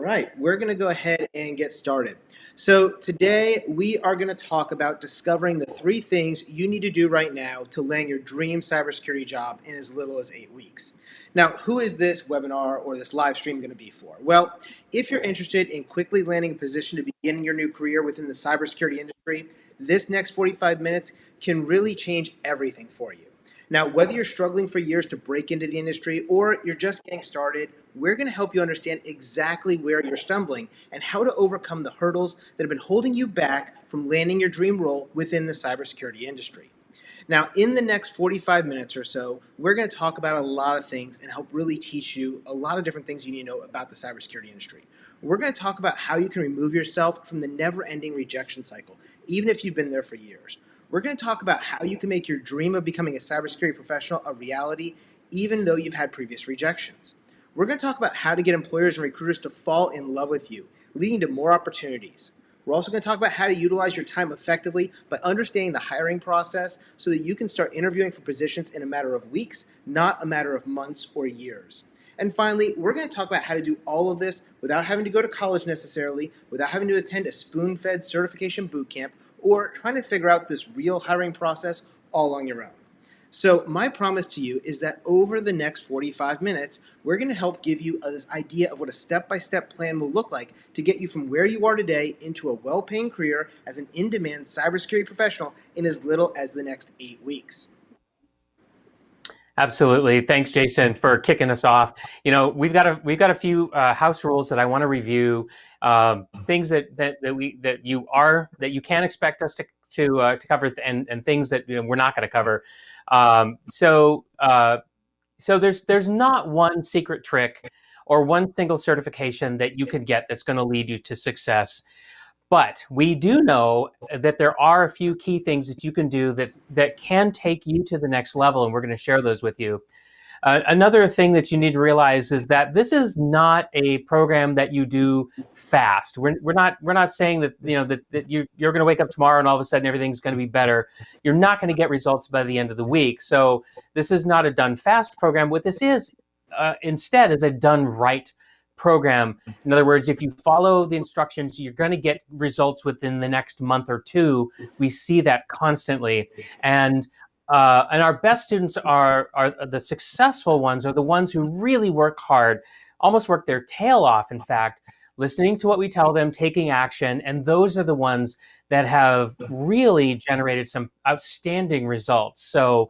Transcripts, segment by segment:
right, we're going to go ahead and get started. So, today we are going to talk about discovering the 3 things you need to do right now to land your dream cybersecurity job in as little as 8 weeks. Now, who is this webinar or this live stream going to be for? Well, if you're interested in quickly landing a position to begin your new career within the cybersecurity industry, this next 45 minutes can really change everything for you. Now, whether you're struggling for years to break into the industry or you're just getting started, we're going to help you understand exactly where you're stumbling and how to overcome the hurdles that have been holding you back from landing your dream role within the cybersecurity industry. Now, in the next 45 minutes or so, we're going to talk about a lot of things and help really teach you a lot of different things you need to know about the cybersecurity industry. We're going to talk about how you can remove yourself from the never-ending rejection cycle, even if you've been there for years. We're going to talk about how you can make your dream of becoming a cybersecurity professional a reality, even though you've had previous rejections. We're going to talk about how to get employers and recruiters to fall in love with you, leading to more opportunities. We're also going to talk about how to utilize your time effectively by understanding the hiring process so that you can start interviewing for positions in a matter of weeks, not a matter of months or years. And finally, we're going to talk about how to do all of this without having to go to college necessarily, without having to attend a spoon-fed certification boot camp, or trying to figure out this real hiring process all on your own. So my promise to you is that over the next 45 minutes, we're going to help give you this idea of what a step-by-step plan will look like to get you from where you are today into a well-paying career as an in-demand cybersecurity professional in as little as the next 8 weeks. Absolutely. Thanks, Jason, for kicking us off. You know, we've got a few house rules that I want to review. Things that you can expect us to cover, and things that we're not going to cover. So there's not one secret trick or one single certification that you could get that's going to lead you to success. But we do know that there are a few key things that you can do that can take you to the next level, and we're going to share those with you. Another thing that you need to realize is that this is not a program that you do fast. We're not saying that that you're going to wake up tomorrow and all of a sudden everything's going to be better. You're not going to get results by the end of the week. So this is not a done fast program. What this is instead is a done right program. In other words, if you follow the instructions, you're going to get results within the next month or two. We see that constantly, and our best students are the successful ones, are the ones who really work hard, almost work their tail off, in fact, listening to what we tell them, taking action, and those are the ones that have really generated some outstanding results. So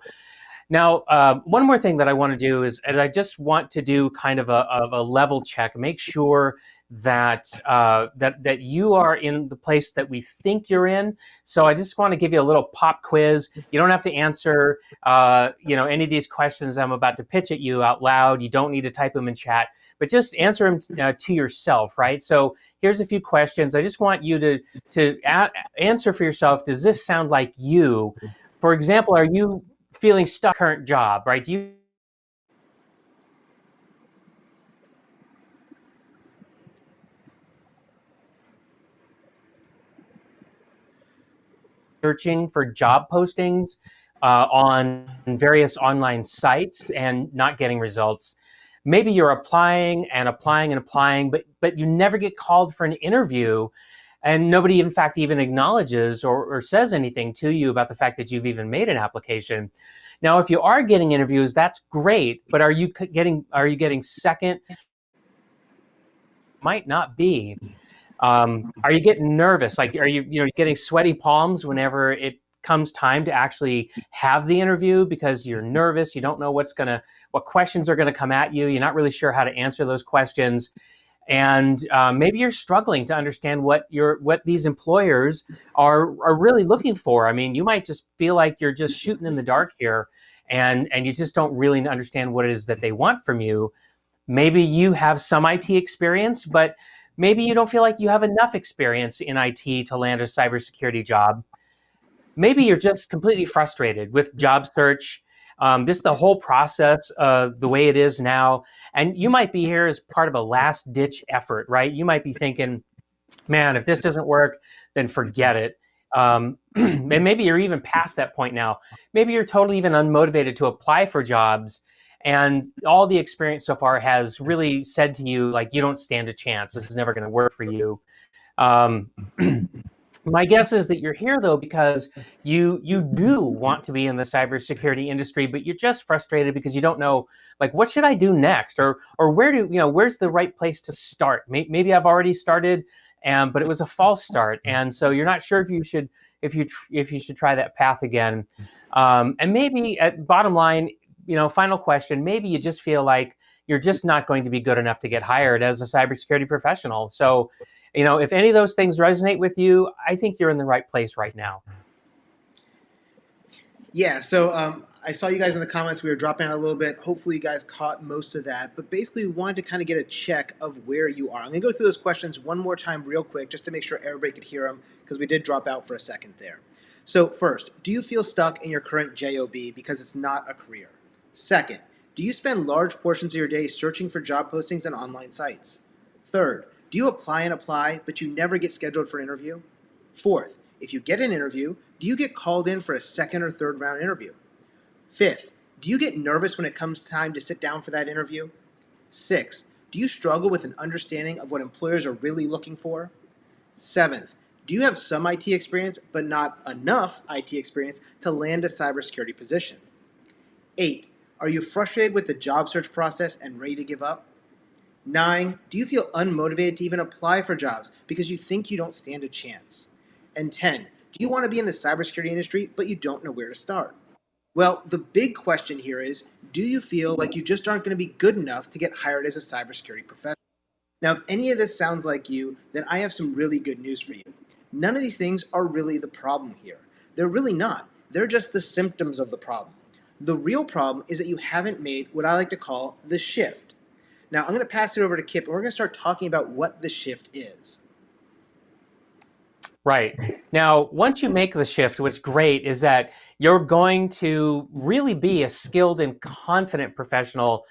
now, one more thing that I want to do is I just want to do kind of a level check, make sure that that you are in the place that we think you're in. So I just want to give you a little pop quiz. You don't have to answer any of these questions I'm about to pitch at you out loud. You don't need to type them in chat, but just answer them to yourself, right? So here's a few questions. I just want you to answer for yourself. Does this sound like you? For example, are you feeling stuck in your current job, right? Do you searching for job postings on various online sites and not getting results? Maybe you're applying and applying and applying, but you never get called for an interview, and nobody, in fact, even acknowledges or says anything to you about the fact that you've even made an application. Now, if you are getting interviews, that's great, but are you getting second? Might not be. Are you getting nervous? Like, are you getting sweaty palms whenever it comes time to actually have the interview because you're nervous? You don't know what questions are going to come at you. You're not really sure how to answer those questions. And maybe you're struggling to understand what these employers are really looking for. I mean, you might just feel like you're just shooting in the dark here, and you just don't really understand what it is that they want from you. Maybe you have some IT experience, but maybe you don't feel like you have enough experience in IT to land a cybersecurity job. Maybe you're just completely frustrated with job search. Just the whole process, the way it is now. And you might be here as part of a last-ditch effort, right? You might be thinking, man, if this doesn't work, then forget it. And maybe you're even past that point now. Maybe you're totally even unmotivated to apply for jobs, and all the experience so far has really said to you, like, you don't stand a chance. This is never going to work for you. Um, My guess is that you're here though because you do want to be in the cybersecurity industry, but you're just frustrated because you don't know, like, what should I do next, or where's the right place to start? Maybe I've already started, but it was a false start, and so you're not sure if you should try that path again. And maybe at bottom line, final question, maybe you just feel like you're just not going to be good enough to get hired as a cybersecurity professional. So if any of those things resonate with you, I think you're in the right place right now. Yeah, so I saw you guys in the comments. We were dropping out a little bit. Hopefully, you guys caught most of that. But basically, we wanted to kind of get a check of where you are. I'm going to go through those questions one more time real quick just to make sure everybody could hear them because we did drop out for a second there. So first, do you feel stuck in your current job because it's not a career? Second, do you spend large portions of your day searching for job postings on online sites? Third, do you apply, but you never get scheduled for an interview? Fourth, if you get an interview, do you get called in for a second or third round interview? Fifth, do you get nervous when it comes time to sit down for that interview? Sixth, do you struggle with an understanding of what employers are really looking for? Seventh, do you have some IT experience but not enough IT experience to land a cybersecurity position? 8, are you frustrated with the job search process and ready to give up? 9, do you feel unmotivated to even apply for jobs because you think you don't stand a chance? And 10, do you want to be in the cybersecurity industry but you don't know where to start? Well, the big question here is, do you feel like you just aren't going to be good enough to get hired as a cybersecurity professional? Now, if any of this sounds like you, then I have some really good news for you. None of these things are really the problem here. They're really not. They're just the symptoms of the problem. The real problem is that you haven't made what I like to call the shift. Now, I'm going to pass it over to Kip, and we're going to start talking about what the shift is. Right. Now, once you make the shift, what's great is that you're going to really be a skilled and confident professional,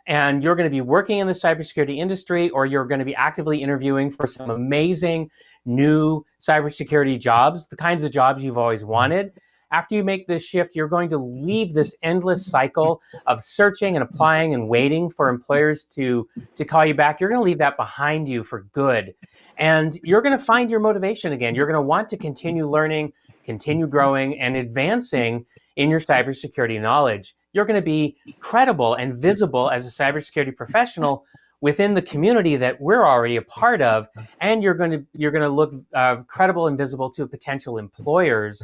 and you're going to be working in the cybersecurity industry, or you're going to be actively interviewing for some amazing new cybersecurity jobs, the kinds of jobs you've always wanted. After you make this shift, you're going to leave this endless cycle of searching and applying and waiting for employers to call you back. You're going to leave that behind you for good. And you're going to find your motivation again. You're going to want to continue learning, continue growing, and advancing in your cybersecurity knowledge. You're going to be credible and visible as a cybersecurity professional within the community that we're already a part of, and you're going to look credible and visible to potential employers.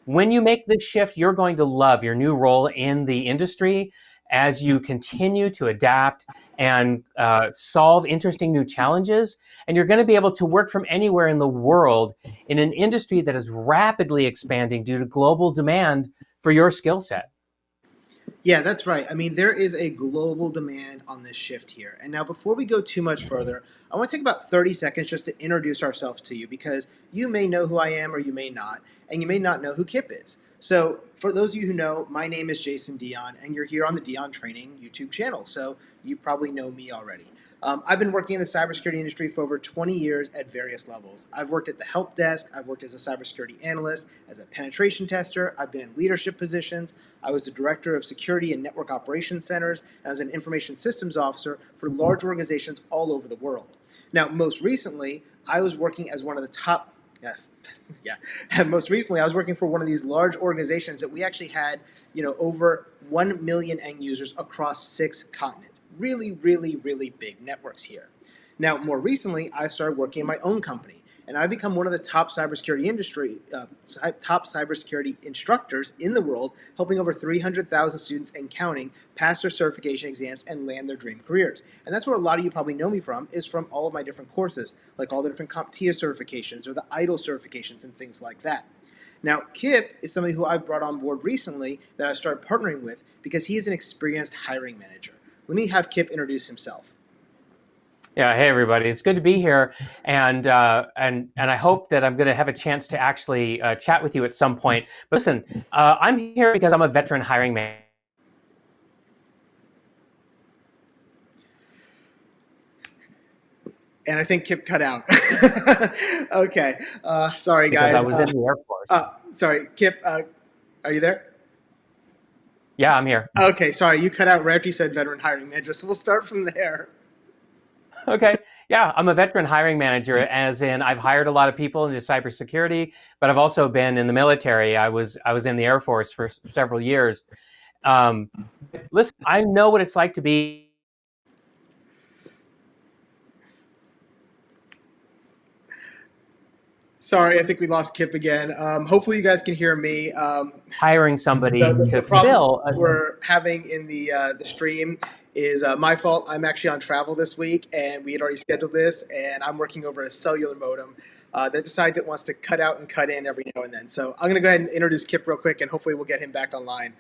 When you make this shift, you're going to love your new role in the industry as you continue to adapt and solve interesting new challenges. And you're going to be able to work from anywhere in the world in an industry that is rapidly expanding due to global demand for your skill set. Yeah, that's right. I mean, there is a global demand on this shift here. And now, before we go too much further, I want to take about 30 seconds just to introduce ourselves to you because you may know who I am or you may not, and you may not know who Kip is. So, for those of you who know, my name is Jason Dion, and you're here on the Dion Training YouTube channel. So, you probably know me already. I've been working in the cybersecurity industry for over 20 years at various levels. I've worked at the help desk, I've worked as a cybersecurity analyst, as a penetration tester, I've been in leadership positions, I was the director of security and network operations centers, and I was an information systems officer for large organizations all over the world. Now, most recently, I was working as one of the top, most recently, I was working for one of these large organizations that we actually had, over 1 million end users across 6 continents. Really, really, really big networks here. Now, more recently, I started working in my own company, and I've become one of the top cybersecurity instructors in the world, helping over 300,000 students and counting pass their certification exams and land their dream careers. And that's where a lot of you probably know me from, is from all of my different courses, like all the different CompTIA certifications or the IDLE certifications and things like that. Now, Kip is somebody who I've brought on board recently that I started partnering with because he is an experienced hiring manager. Let me have Kip introduce himself. Yeah, hey everybody, it's good to be here, and I hope that I'm going to have a chance to actually chat with you at some point. But listen, I'm here because I'm a veteran hiring manager. And I think Kip cut out. Okay, sorry guys. Because I was in the Air Force. Sorry, Kip, are you there? Yeah, I'm here. Okay, sorry, you cut out right after you said veteran hiring manager, so we'll start from there. Okay. Yeah, I'm a veteran hiring manager, as in I've hired a lot of people into cybersecurity, but I've also been in the military. I was in the Air Force for several years. Listen, I know what it's like to be Sorry, I think we lost Kip again. Hopefully, you guys can hear me. hiring The, somebody the, to the problem fill. we're having in the stream is my fault. I'm actually on travel this week, and we had already scheduled this, and I'm working over a cellular modem that decides it wants to cut out and cut in every now and then. So I'm going to go ahead and introduce Kip real quick, and hopefully we'll get him back online.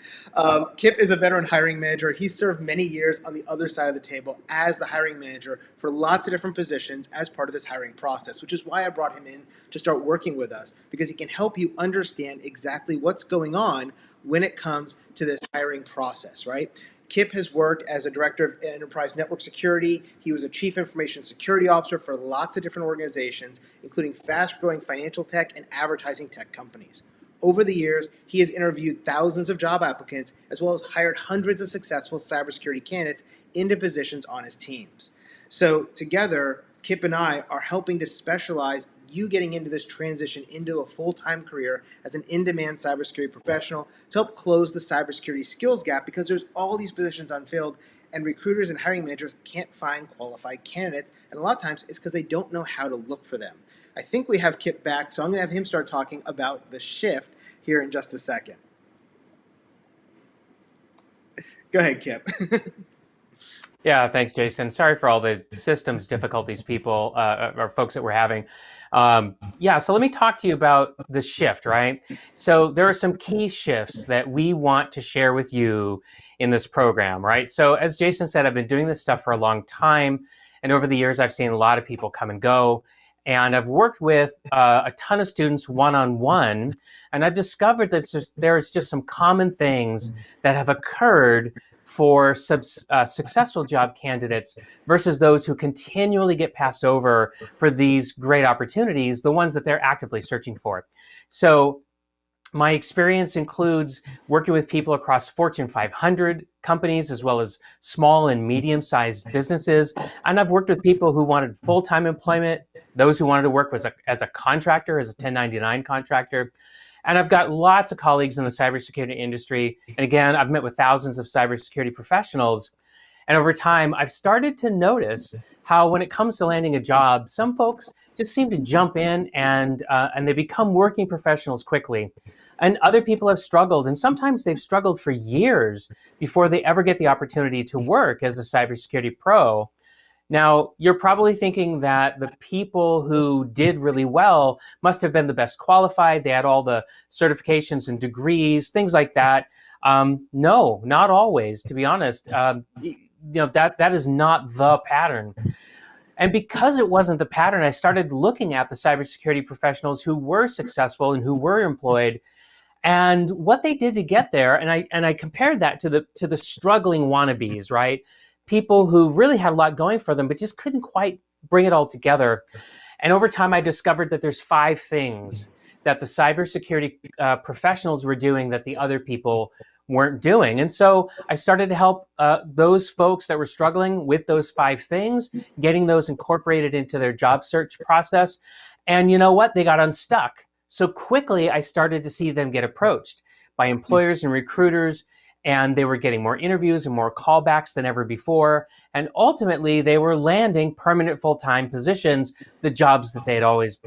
Kip is a veteran hiring manager. He served many years on the other side of the table as the hiring manager for lots of different positions as part of this hiring process, which is why I brought him in to start working with us, because he can help you understand exactly what's going on when it comes to this hiring process, right? Kip has worked as a director of enterprise network security. He was a chief information security officer for lots of different organizations, including fast-growing financial tech and advertising tech companies. Over the years, he has interviewed thousands of job applicants, as well as hired hundreds of successful cybersecurity candidates into positions on his teams. So together, Kip and I are helping to specialize you getting into this transition into a full-time career as an in-demand cybersecurity professional to help close the cybersecurity skills gap, because there's all these positions unfilled and recruiters and hiring managers can't find qualified candidates, and a lot of times it's because they don't know how to look for them. I think we have Kip back, so I'm going to have him start talking about the shift here in just a second. Go ahead, Kip. Yeah, thanks, Jason. Sorry for all the systems difficulties people or folks that we're having. Yeah, so let me talk to you about the shift, right? So there are some key shifts that we want to share with you in this program, right? So as Jason said, I've been doing this stuff for a long time, and over the years, I've seen a lot of people come and go, and I've worked with a ton of students one-on-one, and I've discovered that there's just some common things that have occurred for successful job candidates versus those who continually get passed over for these great opportunities, the ones that they're actively searching for. So my experience includes working with people across Fortune 500 companies, as well as small and medium-sized businesses. And I've worked with people who wanted full-time employment, those who wanted to work as a contractor, as a 1099 contractor. And I've got lots of colleagues in the cybersecurity industry. And again, I've met with thousands of cybersecurity professionals. And over time, I've started to notice how when it comes to landing a job, some folks just seem to jump in and they become working professionals quickly. And other people have struggled, and sometimes they've struggled for years before they ever get the opportunity to work as a cybersecurity pro. Now, you're probably thinking that the people who did really well must have been the best qualified. They had all the certifications and degrees, things like that. No, not always, to be honest. That is not the pattern. And because it wasn't the pattern, I started looking at the cybersecurity professionals who were successful and who were employed and what they did to get there. And I compared that to the struggling wannabes, right? People who really had a lot going for them, but just couldn't quite bring it all together. And over time, I discovered that there's 5 things that the cybersecurity professionals were doing that the other people weren't doing. And so I started to help those folks that were struggling with those 5 things, getting those incorporated into their job search process. And you know what? They got unstuck. So quickly, I started to see them get approached by employers and recruiters, and they were getting more interviews and more callbacks than ever before. And ultimately, they were landing permanent full-time positions, the jobs that they'd always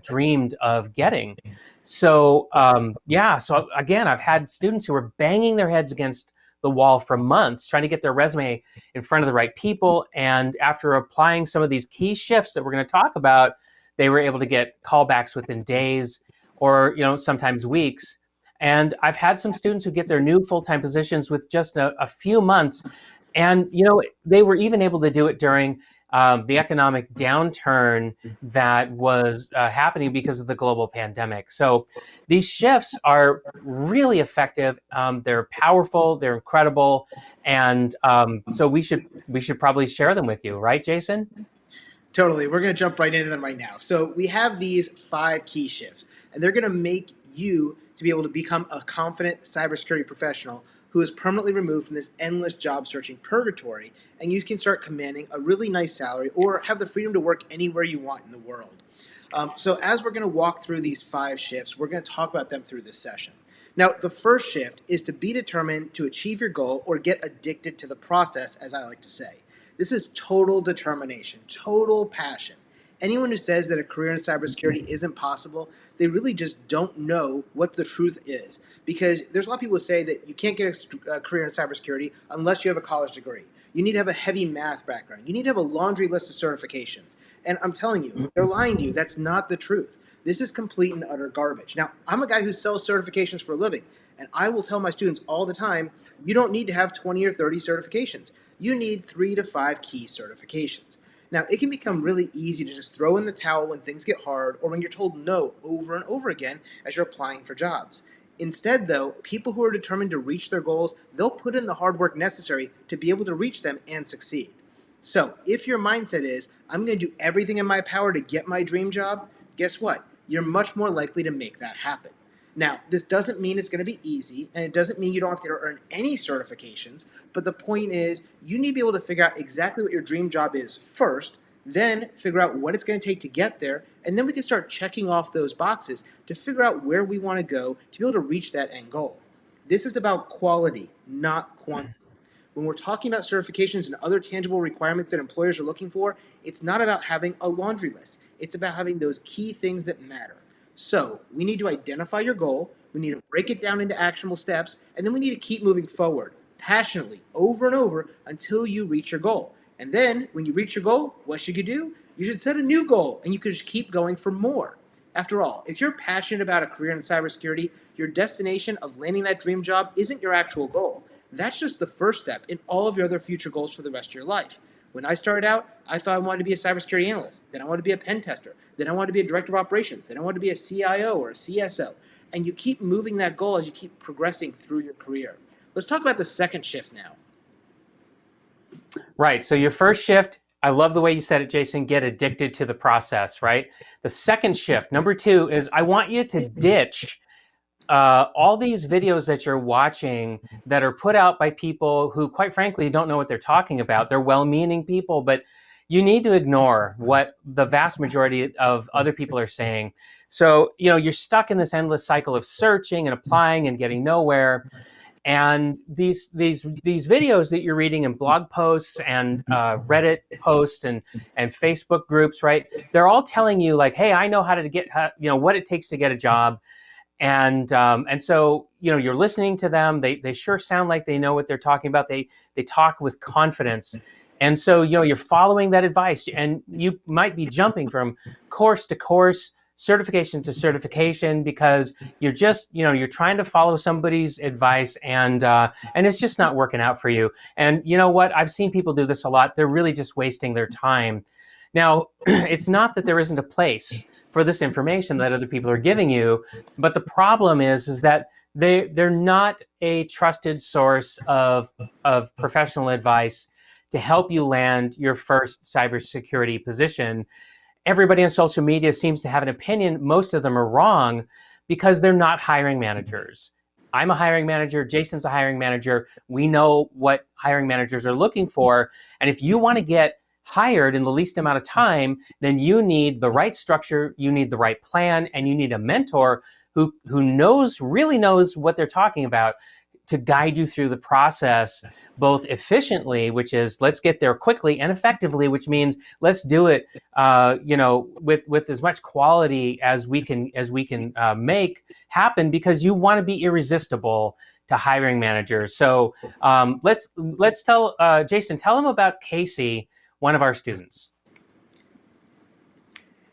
dreamed of getting. So so again, I've had students who were banging their heads against the wall for months, trying to get their resume in front of the right people. And after applying some of these key shifts that we're going to talk about, they were able to get callbacks within days or sometimes weeks. And I've had some students who get their new full-time positions with just a few months. And, they were even able to do it during the economic downturn that was happening because of the global pandemic. So these shifts are really effective. They're powerful. They're incredible. And so we should probably share them with you. Right, Jason? Totally. We're going to jump right into them right now. So we have these 5 key shifts, and they're going to make you to be able to become a confident cybersecurity professional who is permanently removed from this endless job searching purgatory, and you can start commanding a really nice salary or have the freedom to work anywhere you want in the world. So as we're going to walk through these 5 shifts, we're going to talk about them through this session. Now, the first shift is to be determined to achieve your goal or get addicted to the process, as I like to say. This is total determination, total passion. Anyone who says that a career in cybersecurity isn't possible, they really just don't know what the truth is. Because there's a lot of people who say that you can't get a career in cybersecurity unless you have a college degree. You need to have a heavy math background. You need to have a laundry list of certifications. And I'm telling you, they're lying to you. That's not the truth. This is complete and utter garbage. Now, I'm a guy who sells certifications for a living, and I will tell my students all the time, you don't need to have 20 or 30 certifications. You need 3 to 5 key certifications. Now, it can become really easy to just throw in the towel when things get hard or when you're told no over and over again as you're applying for jobs. Instead, though, people who are determined to reach their goals, they'll put in the hard work necessary to be able to reach them and succeed. So, if your mindset is, I'm going to do everything in my power to get my dream job, guess what? You're much more likely to make that happen. Now, this doesn't mean it's going to be easy, and it doesn't mean you don't have to earn any certifications, but the point is you need to be able to figure out exactly what your dream job is first, then figure out what it's going to take to get there, and then we can start checking off those boxes to figure out where we want to go to be able to reach that end goal. This is about quality, not quantity. When we're talking about certifications and other tangible requirements that employers are looking for, it's not about having a laundry list. It's about having those key things that matter. So we need to identify your goal, we need to break it down into actionable steps, and then we need to keep moving forward, passionately, over and over, until you reach your goal. And then, when you reach your goal, what should you do? You should set a new goal, and you can just keep going for more. After all, if you're passionate about a career in cybersecurity, your destination of landing that dream job isn't your actual goal. That's just the first step in all of your other future goals for the rest of your life. When I started out, I thought I wanted to be a cybersecurity analyst. Then I wanted to be a pen tester. Then I wanted to be a director of operations. Then I wanted to be a CIO or a CSO. And you keep moving that goal as you keep progressing through your career. Let's talk about the second shift now. Right. So your first shift, I love the way you said it, Jason, get addicted to the process, right? The second shift, number 2, is I want you to ditch all these videos that you're watching that are put out by people who, quite frankly, don't know what they're talking about. They're well-meaning people, but you need to ignore what the vast majority of other people are saying. So, you're stuck in this endless cycle of searching and applying and getting nowhere. And these videos that you're reading in blog posts and Reddit posts and Facebook groups, right? They're all telling you like, hey, I know how to get, what it takes to get a job. And so, you're listening to them. They sure sound like they know what they're talking about. They talk with confidence. And so, you're following that advice, and you might be jumping from course to course, certification to certification, because you're just, you're trying to follow somebody's advice, and it's just not working out for you. And you know what? I've seen people do this a lot. They're really just wasting their time. Now, it's not that there isn't a place for this information that other people are giving you, but the problem is that they're not a trusted source of professional advice to help you land your first cybersecurity position. Everybody on social media seems to have an opinion. Most of them are wrong because they're not hiring managers. I'm a hiring manager. Jason's a hiring manager. We know what hiring managers are looking for. And if you want to get hired in the least amount of time, then you need the right structure, you need the right plan, and you need a mentor who really knows what they're talking about to guide you through the process, both efficiently, which is let's get there quickly, and effectively, which means let's do it, with as much quality as we can make happen, because you want to be irresistible to hiring managers. So let's tell Jason, tell them about Casey, one of our students.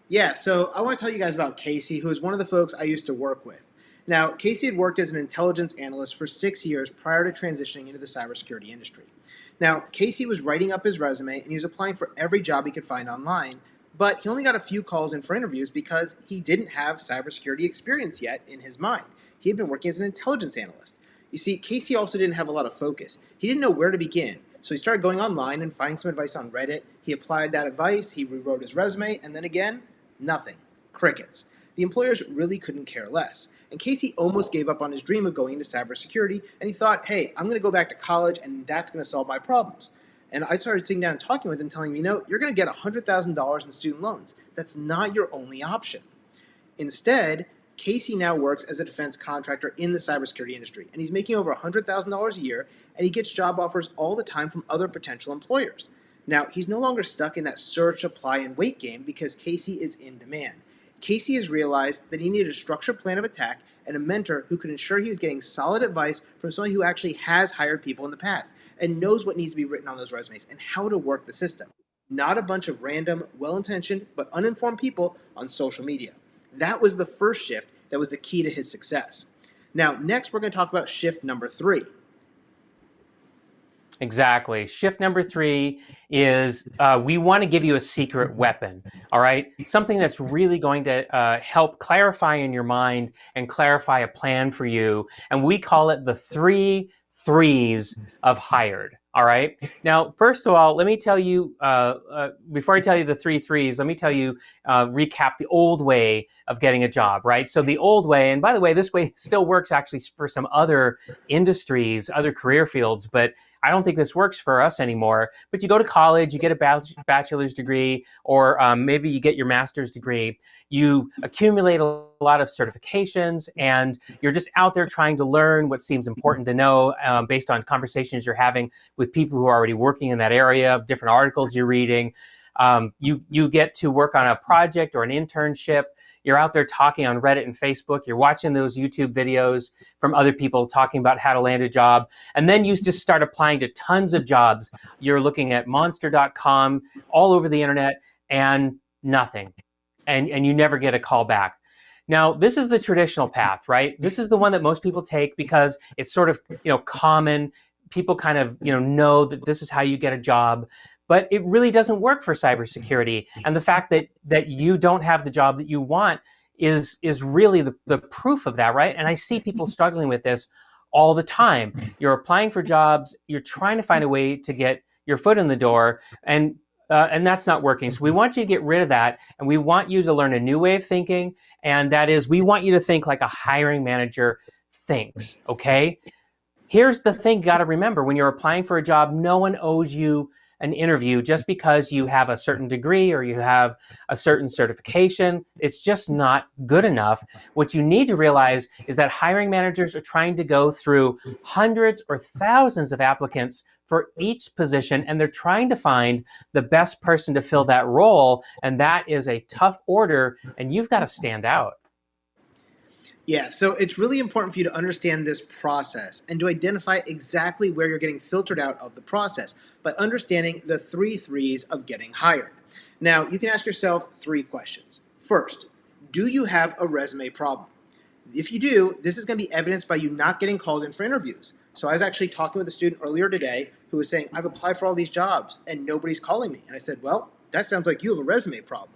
Yeah, so I want to tell you guys about Casey, who is one of the folks I used to work with. Now, Casey had worked as an intelligence analyst for 6 years prior to transitioning into the cybersecurity industry. Now, Casey was writing up his resume and he was applying for every job he could find online, but he only got a few calls in for interviews because he didn't have cybersecurity experience yet in his mind. He had been working as an intelligence analyst. You see, Casey also didn't have a lot of focus. He didn't know where to begin. So he started going online and finding some advice on Reddit. He applied that advice, he rewrote his resume, and then again, nothing. Crickets. The employers really couldn't care less. And Casey almost gave up on his dream of going into cybersecurity, and he thought, hey, I'm going to go back to college, and that's going to solve my problems. And I started sitting down and talking with him, telling him, you're going to get $100,000 in student loans. That's not your only option. Instead, Casey now works as a defense contractor in the cybersecurity industry, and he's making over $100,000 a year, and he gets job offers all the time from other potential employers. Now, he's no longer stuck in that search, apply, and wait game because Casey is in demand. Casey has realized that he needed a structured plan of attack and a mentor who could ensure he was getting solid advice from someone who actually has hired people in the past and knows what needs to be written on those resumes and how to work the system. Not a bunch of random, well-intentioned, but uninformed people on social media. That was the first shift that was the key to his success. Now, next we're going to talk about shift number 3. Exactly. Shift number 3 is we want to give you a secret weapon, all right? Something that's really going to help clarify in your mind and clarify a plan for you. And we call it the 3 threes of hired, all right? Now, first of all, let me tell you, before I tell you the 3 threes, let me tell you, recap the old way of getting a job, right? So the old way, and by the way, this way still works actually for some other industries, other career fields, but I don't think this works for us anymore. But you go to college, you get a bachelor's degree, or maybe you get your master's degree. You accumulate a lot of certifications, and you're just out there trying to learn what seems important to know based on conversations you're having with people who are already working in that area, different articles you're reading. You get to work on a project or an internship. You're out there talking on Reddit and Facebook. You're watching those YouTube videos from other people talking about how to land a job. And then you just start applying to tons of jobs. You're looking at monster.com all over the internet and nothing. And you never get a call back. Now, this is the traditional path, right? This is the one that most people take because it's sort of, common. People kind of, know that this is how you get a job. But it really doesn't work for cybersecurity. And the fact that you don't have the job that you want is really the proof of that, right? And I see people struggling with this all the time. You're applying for jobs, you're trying to find a way to get your foot in the door, and that's not working. So we want you to get rid of that, and we want you to learn a new way of thinking, and that is we want you to think like a hiring manager thinks, okay? Here's the thing you got to remember. When you're applying for a job, no one owes you an interview just because you have a certain degree or you have a certain certification. It's just not good enough. What you need to realize is that hiring managers are trying to go through hundreds or thousands of applicants for each position, and they're trying to find the best person to fill that role. And that is a tough order, and you've got to stand out. Yeah, so it's really important for you to understand this process and to identify exactly where you're getting filtered out of the process by understanding the 3 threes of getting hired. Now, you can ask yourself 3 questions. First, do you have a resume problem? If you do, this is going to be evidenced by you not getting called in for interviews. So I was actually talking with a student earlier today who was saying, I've applied for all these jobs and nobody's calling me. And I said, well, that sounds like you have a resume problem.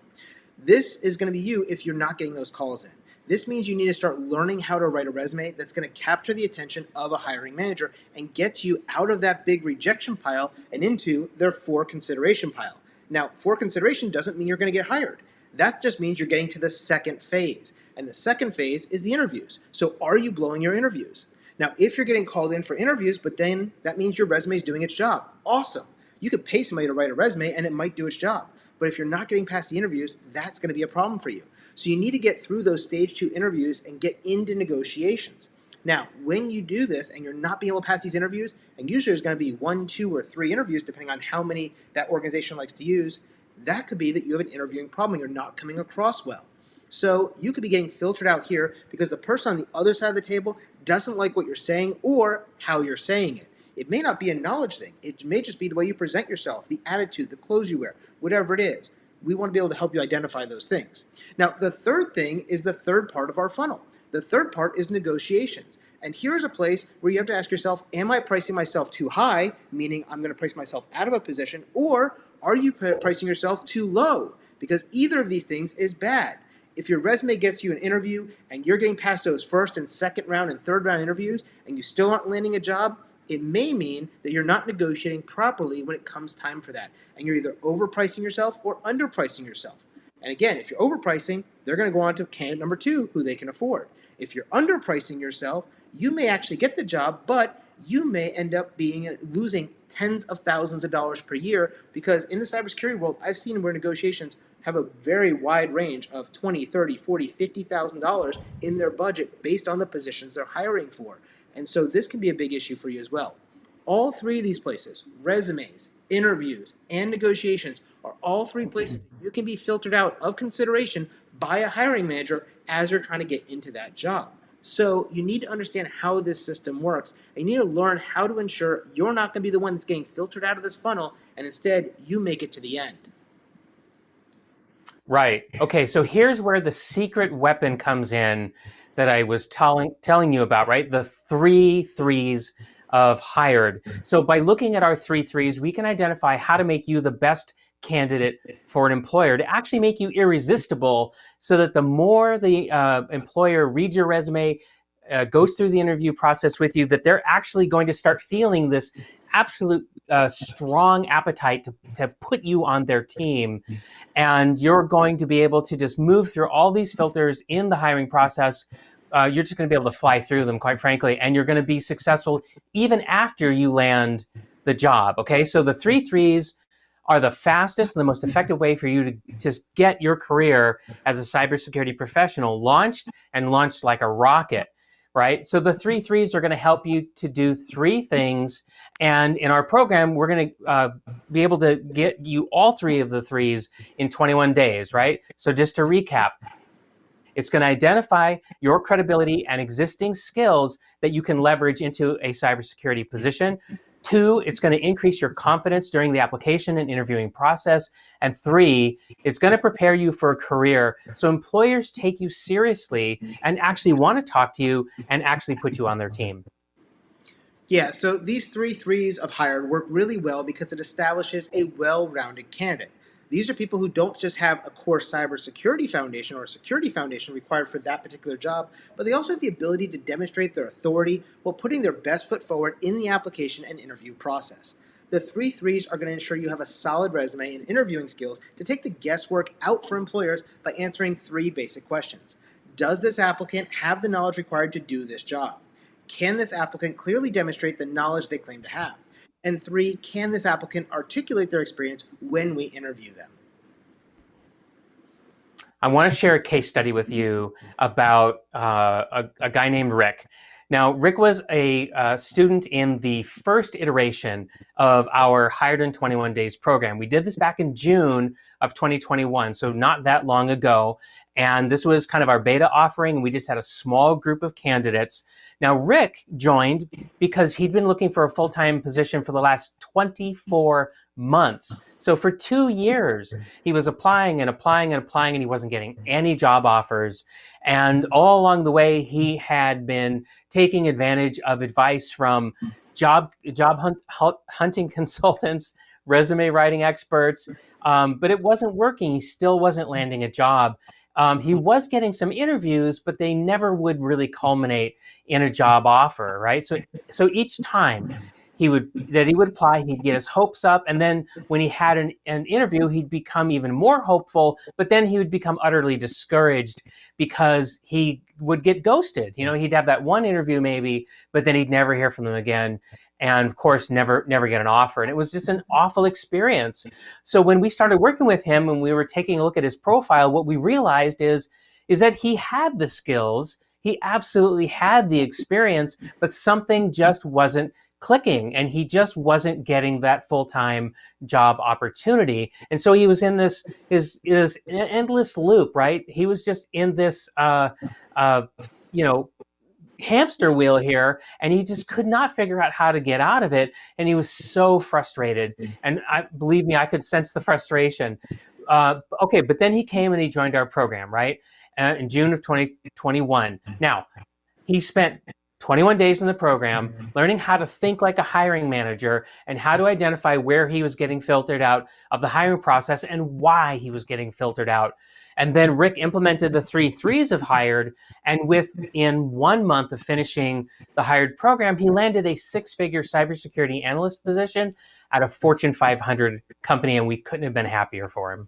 This is going to be you if you're not getting those calls in. This means you need to start learning how to write a resume that's going to capture the attention of a hiring manager and get you out of that big rejection pile and into their for consideration pile. Now, for consideration doesn't mean you're going to get hired. That just means you're getting to the second phase. And the second phase is the interviews. So are you blowing your interviews? Now, if you're getting called in for interviews, but then that means your resume is doing its job. Awesome. You could pay somebody to write a resume and it might do its job. But if you're not getting past the interviews, that's going to be a problem for you. So you need to get through those stage 2 interviews and get into negotiations. Now, when you do this and you're not being able to pass these interviews, and usually there's going to be 1, 2, or 3 interviews depending on how many that organization likes to use, that could be that you have an interviewing problem. You're not coming across well. So you could be getting filtered out here because the person on the other side of the table doesn't like what you're saying or how you're saying it. It may not be a knowledge thing. It may just be the way you present yourself, the attitude, the clothes you wear, whatever it is. We want to be able to help you identify those things. Now, the third thing is the third part of our funnel. The third part is negotiations. And here's a place where you have to ask yourself, am I pricing myself too high, meaning I'm going to price myself out of a position, or are you pricing yourself too low? Because either of these things is bad. If your resume gets you an interview and you're getting past those first and second round and third round interviews and you still aren't landing a job, it may mean that you're not negotiating properly when it comes time for that. And you're either overpricing yourself or underpricing yourself. And again, if you're overpricing, they're going to go on to candidate number two, who they can afford. If you're underpricing yourself, you may actually get the job, but you may end up losing tens of thousands of dollars per year, because in the cybersecurity world, I've seen where negotiations have a very wide range of $20, $30, $40, $50,000 in their budget based on the positions they're hiring for. And so this can be a big issue for you as well. All three of these places, resumes, interviews, and negotiations, are all three places that you can be filtered out of consideration by a hiring manager as you're trying to get into that job. So you need to understand how this system works, and you need to learn how to ensure you're not going to be the one that's getting filtered out of this funnel, and instead you make it to the end. Right. Okay, so here's where the secret weapon comes in that I was telling you about, right? The three threes of hired. So by looking at our three threes, we can identify how to make you the best candidate for an employer, to actually make you irresistible, so that the more the employer reads your resume, goes through the interview process with you, that they're actually going to start feeling this absolute strong appetite to put you on their team. And you're going to be able to just move through all these filters in the hiring process. You're just going to be able to fly through them, quite frankly, and you're going to be successful even after you land the job. Okay, so the three threes are the fastest and the most effective way for you to just get your career as a cybersecurity professional launched, and launched like a rocket, right? So the three threes are going to help you to do three things. And in our program, we're going to be able to get you all three of the threes in 21 days, right? So just to recap, it's going to identify your credibility and existing skills that you can leverage into a cybersecurity position. 2, it's going to increase your confidence during the application and interviewing process. And 3, it's going to prepare you for a career so employers take you seriously and actually want to talk to you and actually put you on their team. Yeah, so these three threes of hired work really well because it establishes a well-rounded candidate. These are people who don't just have a core cybersecurity foundation or a security foundation required for that particular job, but they also have the ability to demonstrate their authority while putting their best foot forward in the application and interview process. The three threes are going to ensure you have a solid resume and interviewing skills to take the guesswork out for employers by answering 3 basic questions. Does this applicant have the knowledge required to do this job? Can this applicant clearly demonstrate the knowledge they claim to have? And 3, can this applicant articulate their experience when we interview them? I want to share a case study with you about a guy named Rick. Now, Rick was a student in the first iteration of our Hired in 21 Days program. We did this back in June of 2021, so not that long ago. And this was kind of our beta offering. We just had a small group of candidates. Now, Rick joined because he'd been looking for a full-time position for the last 24 months. So for 2 years, he was applying and applying and applying, and he wasn't getting any job offers. And all along the way, he had been taking advantage of advice from job hunting consultants, resume writing experts, but it wasn't working. He still wasn't landing a job. He was getting some interviews, but they never would really culminate in a job offer, right? So each time he would apply, he'd get his hopes up, and then when he had an interview, he'd become even more hopeful, but then he would become utterly discouraged because he would get ghosted. You know, he'd have that one interview maybe, but then he'd never hear from them again. And of course, never get an offer. And it was just an awful experience. So when we started working with him and we were taking a look at his profile, what we realized is that he had the skills, he absolutely had the experience, but something just wasn't clicking, and he just wasn't getting that full-time job opportunity. And so he was in this endless loop, right? He was just in this hamster wheel here, and he just could not figure out how to get out of it, and he was so frustrated. And believe me, I could sense the frustration. Okay, but then he came and he joined our program, right? In June of 2021. Now, he spent 21 days in the program, learning how to think like a hiring manager and how to identify where he was getting filtered out of the hiring process and why he was getting filtered out. And then Rick implemented the 3 threes of hired, and within 1 month of finishing the hired program, he landed a 6-figure cybersecurity analyst position at a Fortune 500 company, and we couldn't have been happier for him.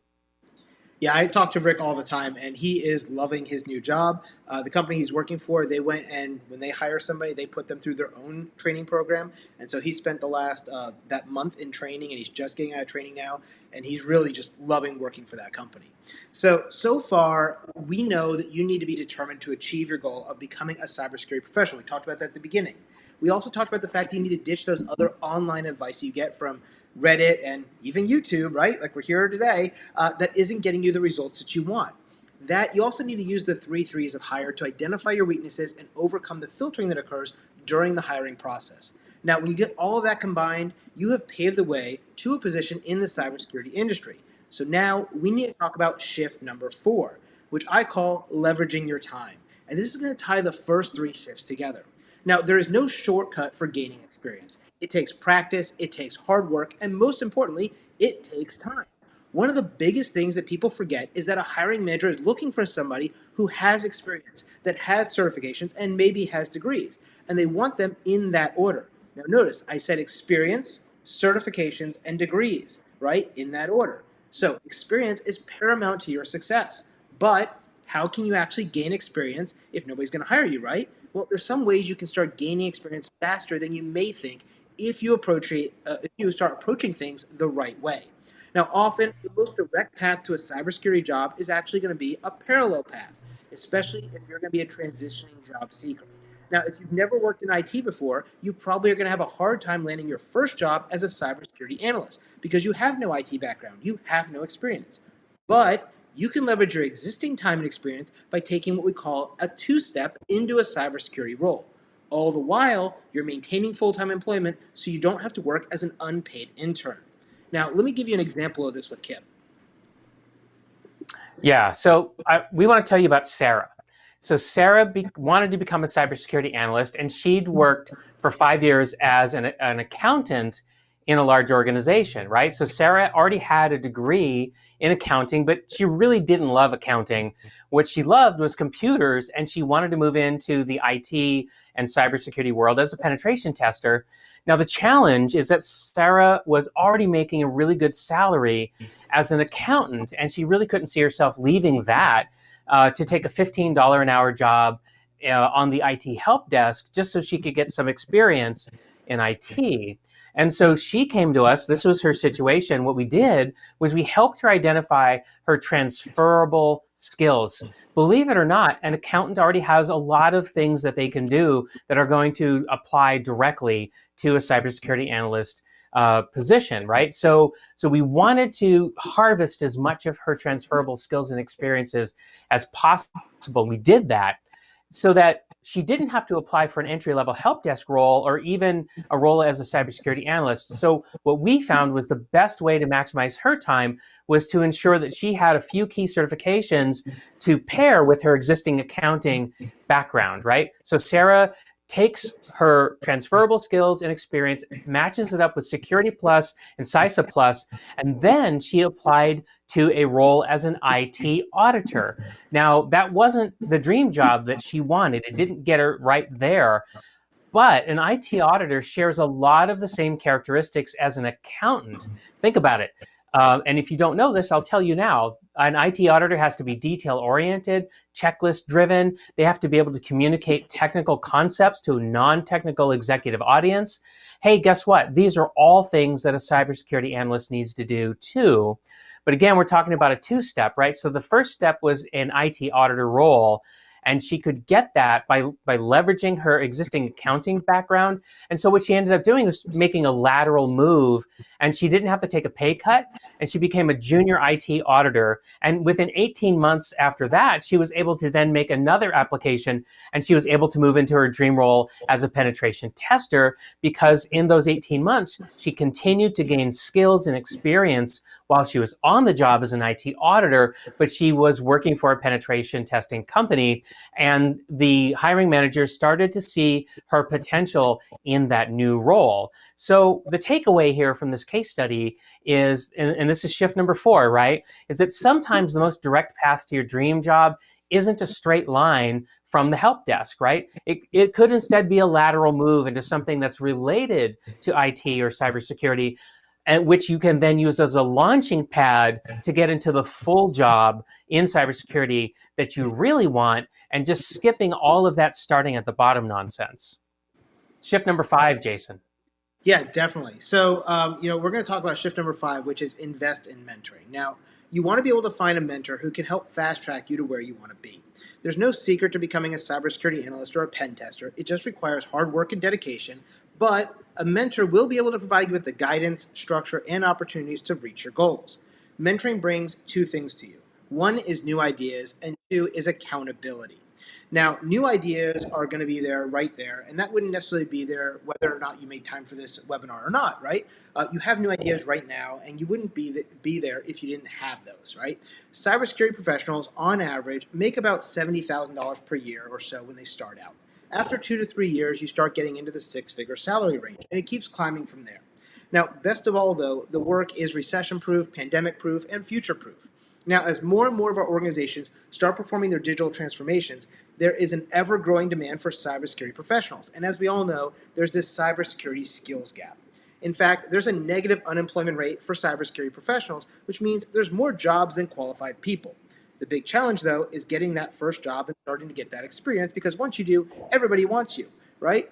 Yeah, I talk to Rick all the time, and he is loving his new job. The company he's working for, they went and when they hire somebody, they put them through their own training program, and so he spent the last that month in training, and he's just getting out of training now, and he's really just loving working for that company. So far, we know that you need to be determined to achieve your goal of becoming a cybersecurity professional. We talked about that at the beginning. We also talked about the fact that you need to ditch those other online advice you get from Reddit and even YouTube, right? Like we're here today, that isn't getting you the results that you want. That you also need to use the three threes of hire to identify your weaknesses and overcome the filtering that occurs during the hiring process. Now, when you get all of that combined, you have paved the way to a position in the cybersecurity industry. So now we need to talk about shift number 4, which I call leveraging your time. And this is going to tie the first 3 shifts together. Now, there is no shortcut for gaining experience. It takes practice, it takes hard work, and most importantly, it takes time. One of the biggest things that people forget is that a hiring manager is looking for somebody who has experience, that has certifications, and maybe has degrees, and they want them in that order. Now, notice I said experience, certifications, and degrees, right? In that order. So, experience is paramount to your success. But how can you actually gain experience if nobody's going to hire you, right? Well, there's some ways you can start gaining experience faster than you may think if you start approaching things the right way. Now, often the most direct path to a cybersecurity job is actually going to be a parallel path, especially if you're going to be a transitioning job seeker. Now, if you've never worked in IT before, you probably are going to have a hard time landing your first job as a cybersecurity analyst because you have no IT background, you have no experience. But you can leverage your existing time and experience by taking what we call a two-step into a cybersecurity role. All the while, you're maintaining full-time employment so you don't have to work as an unpaid intern. Now, let me give you an example of this with Kip. Yeah, so we want to tell you about Sarah. So Sarah wanted to become a cybersecurity analyst, and she'd worked for 5 years as an accountant in a large organization, right? So Sarah already had a degree in accounting, but she really didn't love accounting. What she loved was computers, and she wanted to move into the IT and cybersecurity world as a penetration tester. Now, the challenge is that Sarah was already making a really good salary as an accountant, and she really couldn't see herself leaving that to take a $15 an hour job on the IT help desk just so she could get some experience in IT. And so she came to us. This was her situation. What we did was we helped her identify her transferable skills. Believe it or not, an accountant already has a lot of things that they can do that are going to apply directly to a cybersecurity analyst position, right? So we wanted to harvest as much of her transferable skills and experiences as possible. We did that so that she didn't have to apply for an entry-level help desk role or even a role as a cybersecurity analyst. So what we found was the best way to maximize her time was to ensure that she had a few key certifications to pair with her existing accounting background, right? So Sarah takes her transferable skills and experience, matches it up with Security Plus and CISA Plus, and then she applied to a role as an IT auditor. Now, that wasn't the dream job that she wanted. It didn't get her right there. But an IT auditor shares a lot of the same characteristics as an accountant. Think about it. And if you don't know this, I'll tell you now. An IT auditor has to be detail-oriented, checklist-driven. They have to be able to communicate technical concepts to a non-technical executive audience. Hey, guess what? These are all things that a cybersecurity analyst needs to do too. But again, we're talking about a two-step, right? So the first step was an IT auditor role. And she could get that by leveraging her existing accounting background. And so what she ended up doing was making a lateral move, and she didn't have to take a pay cut, and she became a junior IT auditor. And within 18 months after that, she was able to then make another application, and she was able to move into her dream role as a penetration tester because in those 18 months, she continued to gain skills and experience while she was on the job as an IT auditor, but she was working for a penetration testing company. And the hiring manager started to see her potential in that new role. So the takeaway here from this case study is, and this is shift number 4, right, is that sometimes the most direct path to your dream job isn't a straight line from the help desk, right? It could instead be a lateral move into something that's related to IT or cybersecurity, and which you can then use as a launching pad to get into the full job in cybersecurity that you really want, and just skipping all of that starting at the bottom nonsense. Shift number 5, Jason. Yeah, definitely. So, we're going to talk about shift number 5, which is invest in mentoring. Now, you want to be able to find a mentor who can help fast track you to where you want to be. There's no secret to becoming a cybersecurity analyst or a pen tester. It just requires hard work and dedication, but a mentor will be able to provide you with the guidance, structure, and opportunities to reach your goals. Mentoring brings two things to you. One is new ideas, and two is accountability. Now, new ideas are going to be there right there, and that wouldn't necessarily be there whether or not you made time for this webinar or not, right? You have new ideas right now, and you wouldn't be there if you didn't have those, right? Cybersecurity professionals, on average, make about $70,000 per year or so when they start out. After 2 to 3 years, you start getting into the six-figure salary range, and it keeps climbing from there. Now, best of all, though, the work is recession-proof, pandemic-proof, and future-proof. Now, as more and more of our organizations start performing their digital transformations, there is an ever-growing demand for cybersecurity professionals. And as we all know, there's this cybersecurity skills gap. In fact, there's a negative unemployment rate for cybersecurity professionals, which means there's more jobs than qualified people. The big challenge, though, is getting that first job and starting to get that experience, because once you do, everybody wants you, right?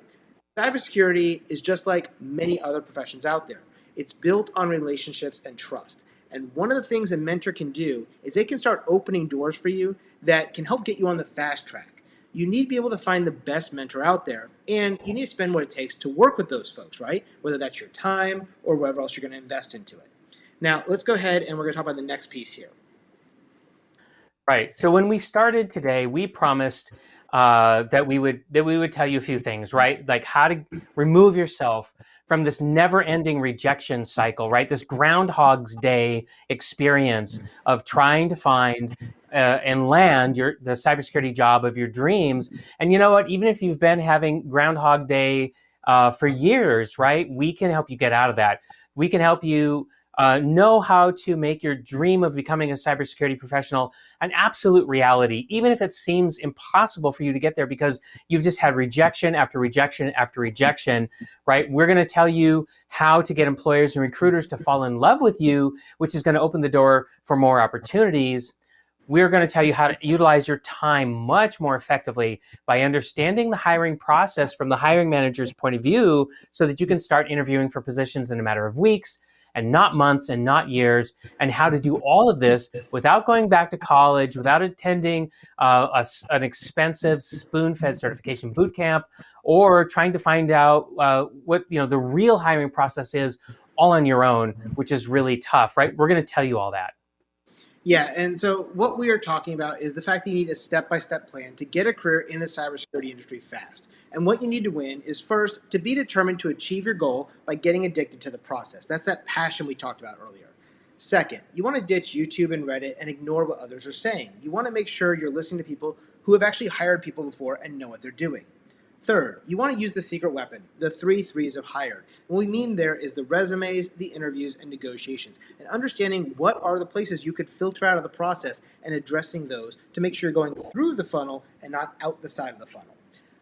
Cybersecurity is just like many other professions out there. It's built on relationships and trust. And one of the things a mentor can do is they can start opening doors for you that can help get you on the fast track. You need to be able to find the best mentor out there, and you need to spend what it takes to work with those folks, right? Whether that's your time or whatever else you're going to invest into it. Now, let's go ahead and we're going to talk about the next piece here. Right. So when we started today, we promised that we would tell you a few things, right? Like how to remove yourself from this never-ending rejection cycle, right? This Groundhog's Day experience of trying to find and land the cybersecurity job of your dreams. And you know what? Even if you've been having Groundhog Day for years, right? We can help you get out of that. We can help you know how to make your dream of becoming a cybersecurity professional an absolute reality, even if it seems impossible for you to get there because you've just had rejection after rejection after rejection, right? We're going to tell you how to get employers and recruiters to fall in love with you, which is going to open the door for more opportunities. We're going to tell you how to utilize your time much more effectively by understanding the hiring process from the hiring manager's point of view so that you can start interviewing for positions in a matter of weeks and not months and not years, and how to do all of this without going back to college, without attending an expensive spoon-fed certification boot camp, or trying to find out what the real hiring process is all on your own, which is really tough, right? We're going to tell you all that. Yeah, and so what we are talking about is the fact that you need a step-by-step plan to get a career in the cybersecurity industry fast. And what you need to win is first to be determined to achieve your goal by getting addicted to the process. That's that passion we talked about earlier. Second, you want to ditch YouTube and Reddit and ignore what others are saying. You want to make sure you're listening to people who have actually hired people before and know what they're doing. Third, you want to use the secret weapon, the 3 threes of hire. What we mean there is the resumes, the interviews, and negotiations, and understanding what are the places you could filter out of the process and addressing those to make sure you're going through the funnel and not out the side of the funnel.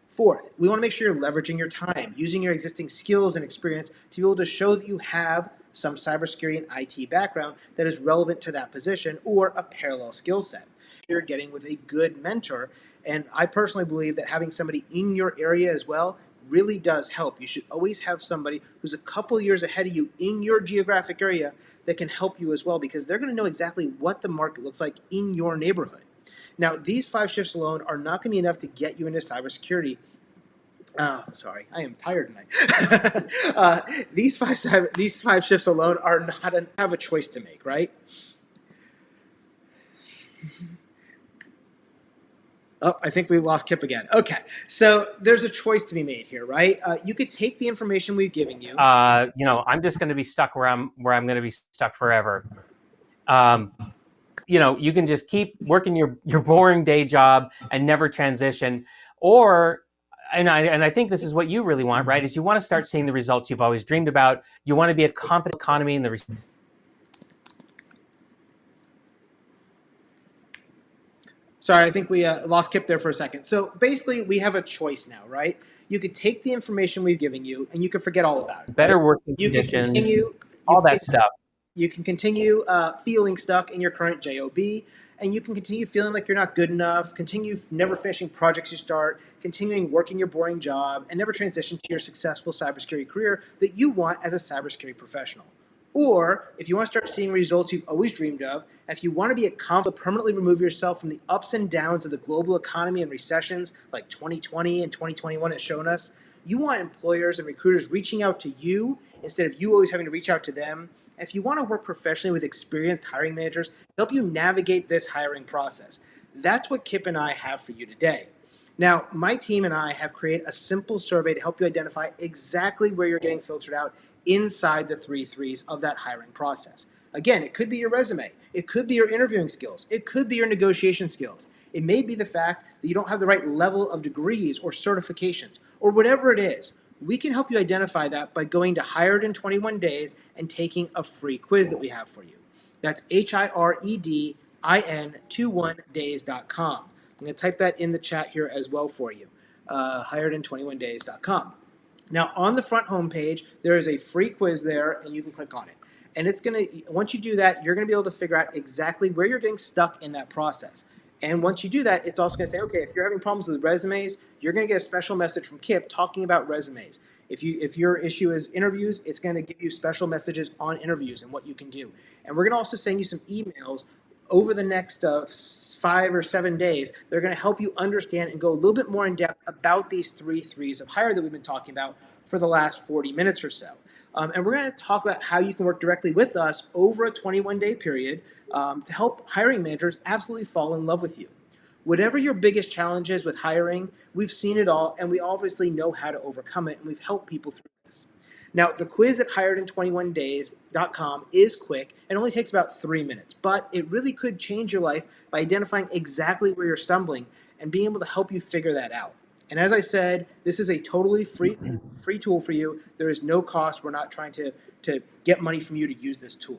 Fourth, we want to make sure you're leveraging your time, using your existing skills and experience to be able to show that you have some cybersecurity and IT background that is relevant to that position or a parallel skill set. You're getting with a good mentor. And I personally believe that having somebody in your area as well really does help. You should always have somebody who's a couple years ahead of you in your geographic area that can help you as well, because they're going to know exactly what the market looks like in your neighborhood. Now, these 5 shifts alone are not going to be enough to get you into cybersecurity. Sorry, I am tired tonight. These five shifts alone are not have a choice to make, right? Oh, I think we lost Kip again. Okay, so there's a choice to be made here, right? You could take the information we've given you. I'm just going to be stuck where I'm going to be stuck forever. You can just keep working your boring day job and never transition, or and I think this is what you really want, right? Is you want to start seeing the results you've always dreamed about. You want to be a confident economy in the. Sorry, I think we lost Kip there for a second. So basically, we have a choice now, right? you could take the information we've given you and you can forget all about it. Better working You can conditions, continue. You all can that stuff. you can continue feeling stuck in your current job, and you can continue feeling like you're not good enough, continue never finishing projects you start, continuing working your boring job, and never transition to your successful cybersecurity career that you want as a cybersecurity professional. Or if you want to start seeing results you've always dreamed of, if you want to be accomplished, permanently remove yourself from the ups and downs of the global economy and recessions like 2020 and 2021 has shown us, you want employers and recruiters reaching out to you instead of you always having to reach out to them. If you want to work professionally with experienced hiring managers to help you navigate this hiring process, that's what Kip and I have for you today. Now, my team and I have created a simple survey to help you identify exactly where you're getting filtered out inside the 3 3s of that hiring process. Again, it could be your resume. It could be your interviewing skills. It could be your negotiation skills. It may be the fact that you don't have the right level of degrees or certifications or whatever it is. We can help you identify that by going to Hired in 21 Days and taking a free quiz that we have for you. That's HIREDIN21days.com. I'm going to type that in the chat here as well for you. Hiredin21days.com. Now, on the front homepage, there is a free quiz there, and you can click on it. And it's going to, once you do that, you're going to be able to figure out exactly where you're getting stuck in that process. And once you do that, it's also going to say, okay, if you're having problems with resumes, you're going to get a special message from Kip talking about resumes. If your issue is interviews, it's going to give you special messages on interviews and what you can do. And we're going to also send you some emails over the next 5 or 7 days. They're going to help you understand and go a little bit more in depth about these 3 3s of hire that we've been talking about for the last 40 minutes or so. And we're going to talk about how you can work directly with us over a 21-day period to help hiring managers absolutely fall in love with you. Whatever your biggest challenge is with hiring, we've seen it all, and we obviously know how to overcome it, and we've helped people through this. Now, the quiz at hiredin21days.com is quick and only takes about 3 minutes, but it really could change your life by identifying exactly where you're stumbling and being able to help you figure that out. And as I said, this is a totally free tool for you. There is no cost. We're not trying to get money from you to use this tool.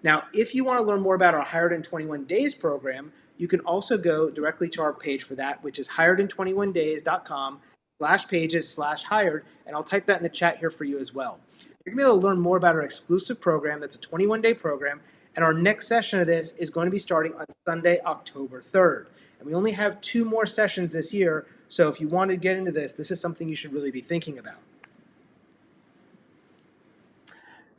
Now, if you want to learn more about our Hired in 21 Days program, you can also go directly to our page for that, which is hiredin21days.com/pages/hired, and I'll type that in the chat here for you as well. You're going to be able to learn more about our exclusive program. That's a 21-day program, and our next session of this is going to be starting on Sunday, October 3rd. And we only have 2 more sessions this year, so if you want to get into this, this is something you should really be thinking about.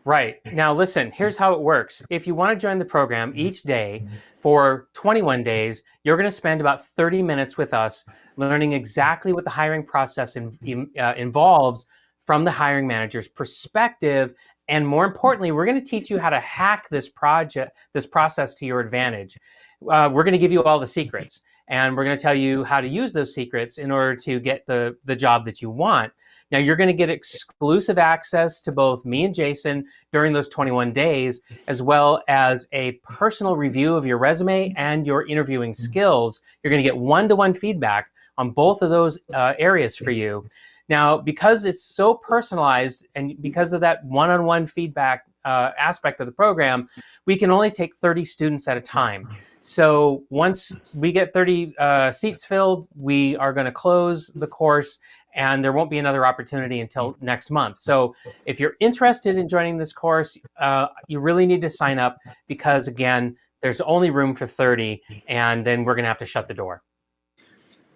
Right. Now, listen, here's how it works. If you want to join the program each day for 21 days, you're going to spend about 30 minutes with us learning exactly what the hiring process involves from the hiring manager's perspective. And more importantly, we're going to teach you how to hack this process to your advantage. We're going to give you all the secrets, and we're going to tell you how to use those secrets in order to get the job that you want. Now, you're going to get exclusive access to both me and Jason during those 21 days, as well as a personal review of your resume and your interviewing skills. You're going to get one-to-one feedback on both of those areas for you. Now, because it's so personalized and because of that one-on-one feedback aspect of the program, we can only take 30 students at a time. So once we get 30 seats filled, we are going to close the course, and there won't be another opportunity until next month. So if you're interested in joining this course, you really need to sign up because, again, there's only room for 30, and then we're going to have to shut the door.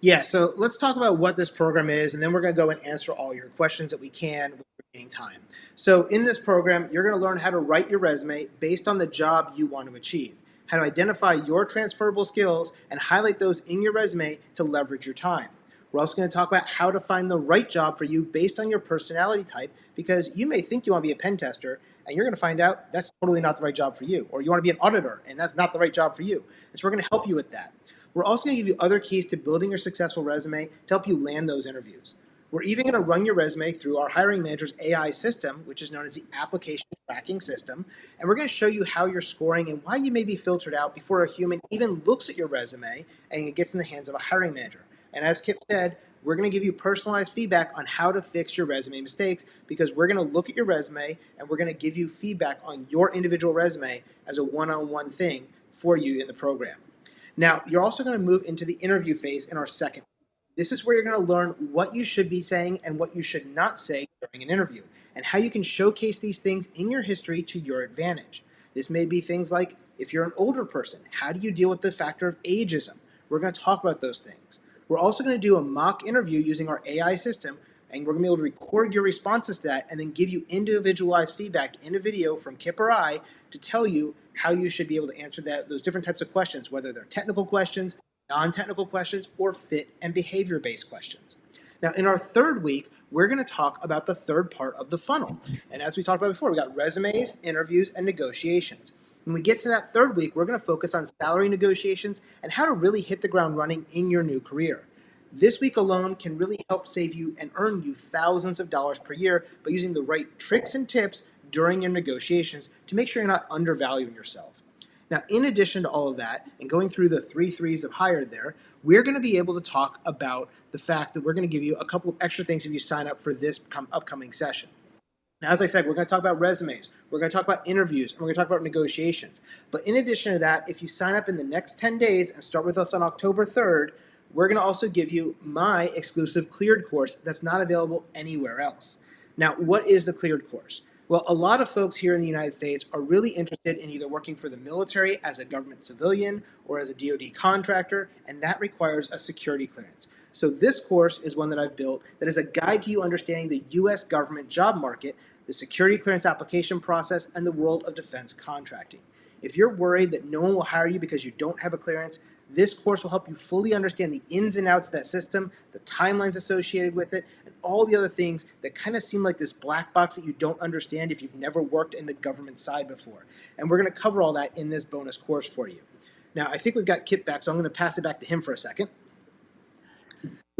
Yeah, so let's talk about what this program is, and then we're going to go and answer all your questions that we can with remaining time. So in this program, you're going to learn how to write your resume based on the job you want to achieve, how to identify your transferable skills and highlight those in your resume to leverage your time. We're also going to talk about how to find the right job for you based on your personality type, because you may think you want to be a pen tester, and you're going to find out that's totally not the right job for you. Or you want to be an auditor, and that's not the right job for you. And so we're going to help you with that. We're also going to give you other keys to building your successful resume to help you land those interviews. We're even going to run your resume through our hiring manager's AI system, which is known as the application tracking system. And we're going to show you how you're scoring and why you may be filtered out before a human even looks at your resume and it gets in the hands of a hiring manager. And as Kip said, we're going to give you personalized feedback on how to fix your resume mistakes, because we're going to look at your resume and we're going to give you feedback on your individual resume as a one-on-one thing for you in the program. Now, you're also going to move into the interview phase in our second. This is where you're going to learn what you should be saying and what you should not say during an interview, and how you can showcase these things in your history to your advantage. This may be things like, if you're an older person, how do you deal with the factor of ageism? We're going to talk about those things. We're also going to do a mock interview using our AI system, and we're going to be able to record your responses to that and then give you individualized feedback in a video from Kip or I to tell you how you should be able to answer those different types of questions, whether they're technical questions, non-technical questions, or fit and behavior-based questions. Now, in our third week, we're going to talk about the third part of the funnel. And as we talked about before, we got resumes, interviews, and negotiations. When we get to that third week, we're going to focus on salary negotiations and how to really hit the ground running in your new career. This week alone can really help save you and earn you thousands of dollars per year by using the right tricks and tips during your negotiations to make sure you're not undervaluing yourself. Now, in addition to all of that, and going through the 3 threes of hire there, we're going to be able to talk about the fact that we're going to give you a couple of extra things if you sign up for this upcoming session. Now, as I said, we're going to talk about resumes, we're going to talk about interviews, and we're going to talk about negotiations. But in addition to that, if you sign up in the next 10 days and start with us on October 3rd, we're going to also give you my exclusive cleared course that's not available anywhere else. Now, what is the cleared course? Well, a lot of folks here in the United States are really interested in either working for the military as a government civilian or as a DoD contractor, and that requires a security clearance. So this course is one that I've built that is a guide to you understanding the U.S. government job market, the security clearance application process, and the world of defense contracting. If you're worried that no one will hire you because you don't have a clearance, this course will help you fully understand the ins and outs of that system, the timelines associated with it, and all the other things that kind of seem like this black box that you don't understand if you've never worked in the government side before. And we're going to cover all that in this bonus course for you. Now, I think we've got Kip back, so I'm going to pass it back to him for a second.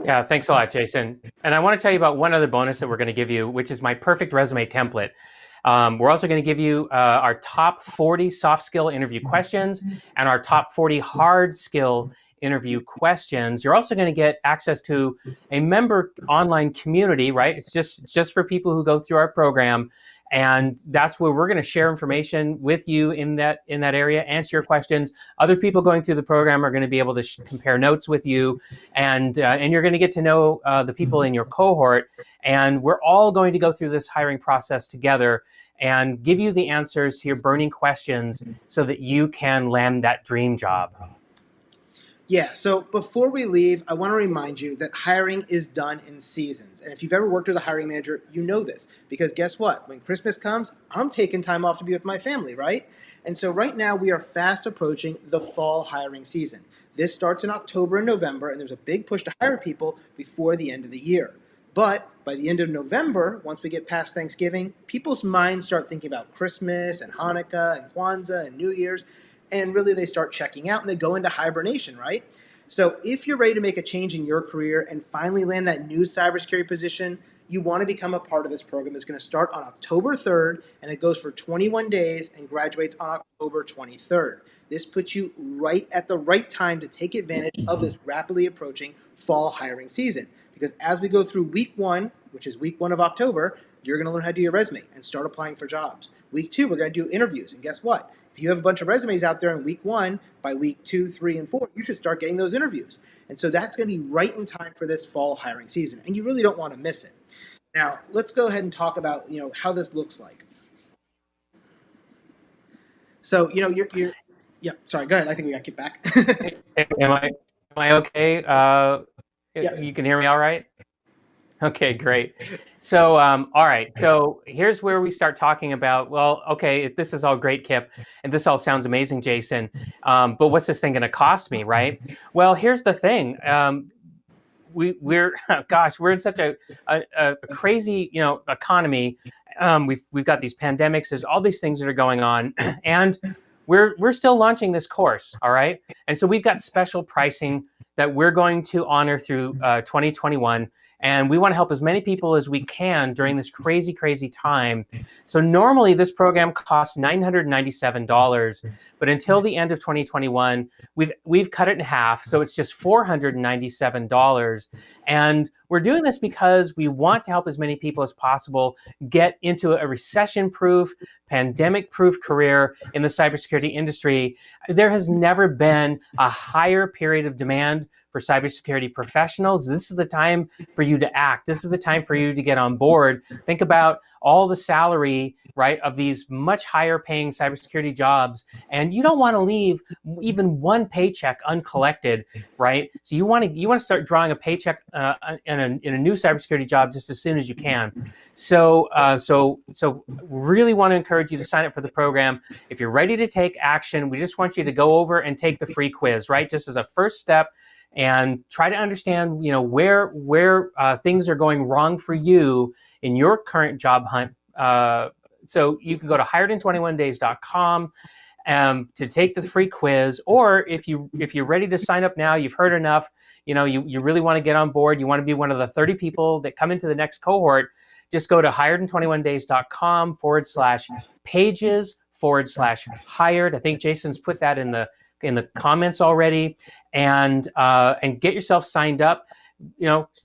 Yeah, thanks a lot, Jason. And I want to tell you about one other bonus that we're going to give you, which is my perfect resume template. We're also going to give you our top 40 soft skill interview questions and our top 40 hard skill interview questions. You're also going to get access to a member online community, right? It's just for people who go through our program. And that's where we're going to share information with you in that area, answer your questions. Other people going through the program are going to be able to compare notes with you, and you're going to get to know the people in your cohort. And we're all going to go through this hiring process together and give you the answers to your burning questions so that you can land that dream job. Yeah, so before we leave, I want to remind you that hiring is done in seasons. And if you've ever worked as a hiring manager, you know this. Because guess what? When Christmas comes, I'm taking time off to be with my family, right? And so right now we are fast approaching the fall hiring season. This starts in October and November, and there's a big push to hire people before the end of the year. But by the end of November, once we get past Thanksgiving, people's minds start thinking about Christmas and Hanukkah and Kwanzaa and New Year's. And really they start checking out and they go into hibernation, right? So if you're ready to make a change in your career and finally land that new cybersecurity position, you want to become a part of this program. It's going to start on October 3rd, and it goes for 21 days and graduates on October 23rd. This puts you right at the right time to take advantage of this rapidly approaching fall hiring season. Because as we go through week 1, which is week 1 of October, you're going to learn how to do your resume and start applying for jobs. Week 2, we're going to do interviews. And guess what? If you have a bunch of resumes out there in week 1, by week 2, 3, and 4, you should start getting those interviews. And so that's going to be right in time for this fall hiring season. And you really don't want to miss it. Now, let's go ahead and talk about, how this looks like. So, you're yeah, sorry, go ahead. I think we got Kip back. Am I okay? Yeah. You can hear me all right? Okay, great. So, all right. So here's where we start talking about, well, okay, this is all great, Kip, and this all sounds amazing, Jason, but what's this thing going to cost me, right? Well, here's the thing. We're in such a crazy, economy. We've got these pandemics. There's all these things that are going on, and we're still launching this course, all right? And so we've got special pricing that we're going to honor through 2021. And we want to help as many people as we can during this crazy, crazy time. So normally this program costs $997, but until the end of 2021, we've cut it in half. So it's just $497. And we're doing this because we want to help as many people as possible get into a recession-proof, pandemic-proof career in the cybersecurity industry. There has never been a higher period of demand for cybersecurity professionals. This is the time for you to act. This is the time for you to get on board. Think about all the salary, right, of these much higher paying cybersecurity jobs. And you don't want to leave even one paycheck uncollected, right? So you want to start drawing a paycheck in a new cybersecurity job just as soon as you can. So really want to encourage you to sign up for the program. If you're ready to take action, we just want you to go over and take the free quiz, right? Just as a first step, and try to understand, where things are going wrong for you in your current job hunt. So you can go to hiredin21days.com to take the free quiz, or if you're ready to sign up now, you've heard enough, you really want to get on board, you want to be one of the 30 people that come into the next cohort, just go to hiredin21days.com/pages/hired. I think Jason's put that in the comments already, and get yourself signed up.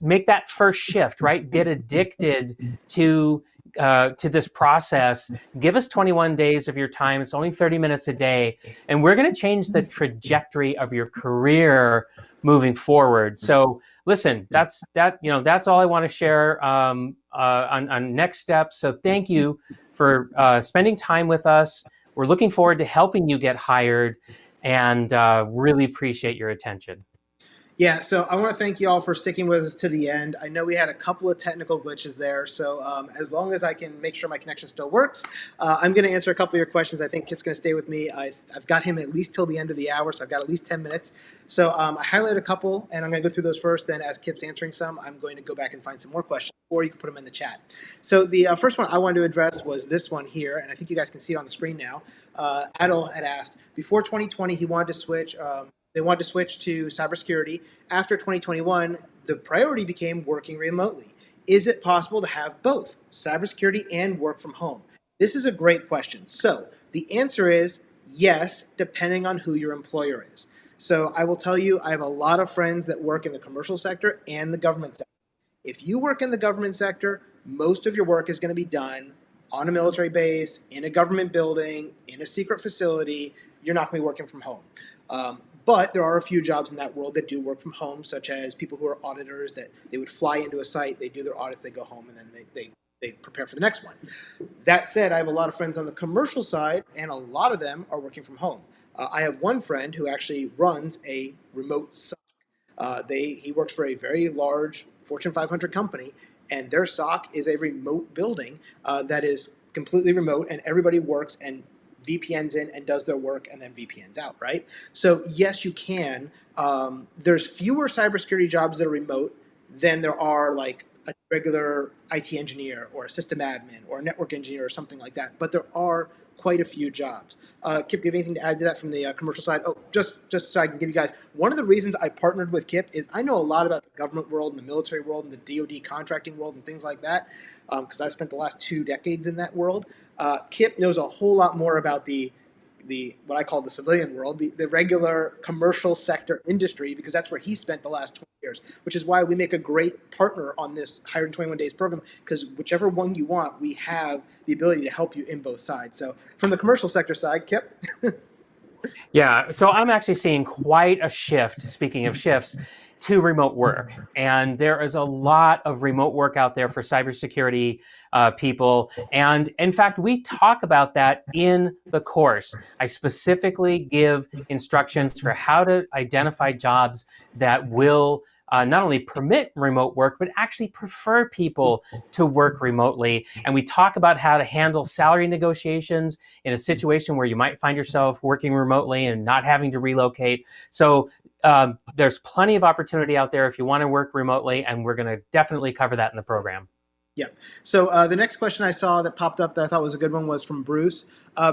Make that first shift, right? Get addicted to this process. Give us 21 days of your time. It's only 30 minutes a day, and we're going to change the trajectory of your career moving forward. So listen, that's all I want to share on next steps. So thank you for spending time with us. We're looking forward to helping you get hired, and really appreciate your attention. Yeah, so I want to thank you all for sticking with us to the end. I know we had a couple of technical glitches there, so as long as I can make sure my connection still works, I'm going to answer a couple of your questions. I think Kip's going to stay with me. I've got him at least till the end of the hour, so I've got at least 10 minutes. So I highlighted a couple, and I'm going to go through those first. Then as Kip's answering some, I'm going to go back and find some more questions, or you can put them in the chat. So the first one I wanted to address was this one here, and I think you guys can see it on the screen now. Adil had asked, before 2020, he wanted to switch. They wanted to switch to cybersecurity. After 2021, the priority became working remotely. Is it possible to have both cybersecurity and work from home? This is a great question. So the answer is yes, depending on who your employer is. So I will tell you, I have a lot of friends that work in the commercial sector and the government sector. If you work in the government sector, most of your work is going to be done on a military base, in a government building, in a secret facility. You're not going to be working from home. But there are a few jobs in that world that do work from home, such as people who are auditors, that they would fly into a site, they do their audits, they go home, and then they prepare for the next one. That said, I have a lot of friends on the commercial side, and a lot of them are working from home. I have one friend who actually runs a remote SOC. He works for a very large Fortune 500 company, and their SOC is a remote building that is completely remote, and everybody works and VPNs in and does their work and then VPNs out, right? So yes, you can. There's fewer cybersecurity jobs that are remote than there are like a regular IT engineer or a system admin or a network engineer or something like that. But there are quite a few jobs. Kip, do you have anything to add to that from the commercial side? Oh, just so I can give you guys, one of the reasons I partnered with Kip is I know a lot about the government world and the military world and the DoD contracting world and things like that, because I've spent the last 2 decades in that world. Kip knows a whole lot more about the what I call the civilian world, the regular commercial sector industry, because that's where he spent the last 20 years, which is why we make a great partner on this Hired in 21 Days program, because whichever one you want, we have the ability to help you in both sides. So from the commercial sector side, Kip? Yeah, so I'm actually seeing quite a shift, speaking of shifts, to remote work. And there is a lot of remote work out there for cybersecurity people. And in fact, we talk about that in the course. I specifically give instructions for how to identify jobs that will not only permit remote work, but actually prefer people to work remotely. And we talk about how to handle salary negotiations in a situation where you might find yourself working remotely and not having to relocate. So there's plenty of opportunity out there if you want to work remotely, and we're going to definitely cover that in the program. Yeah. So the next question I saw that popped up that I thought was a good one was from Bruce.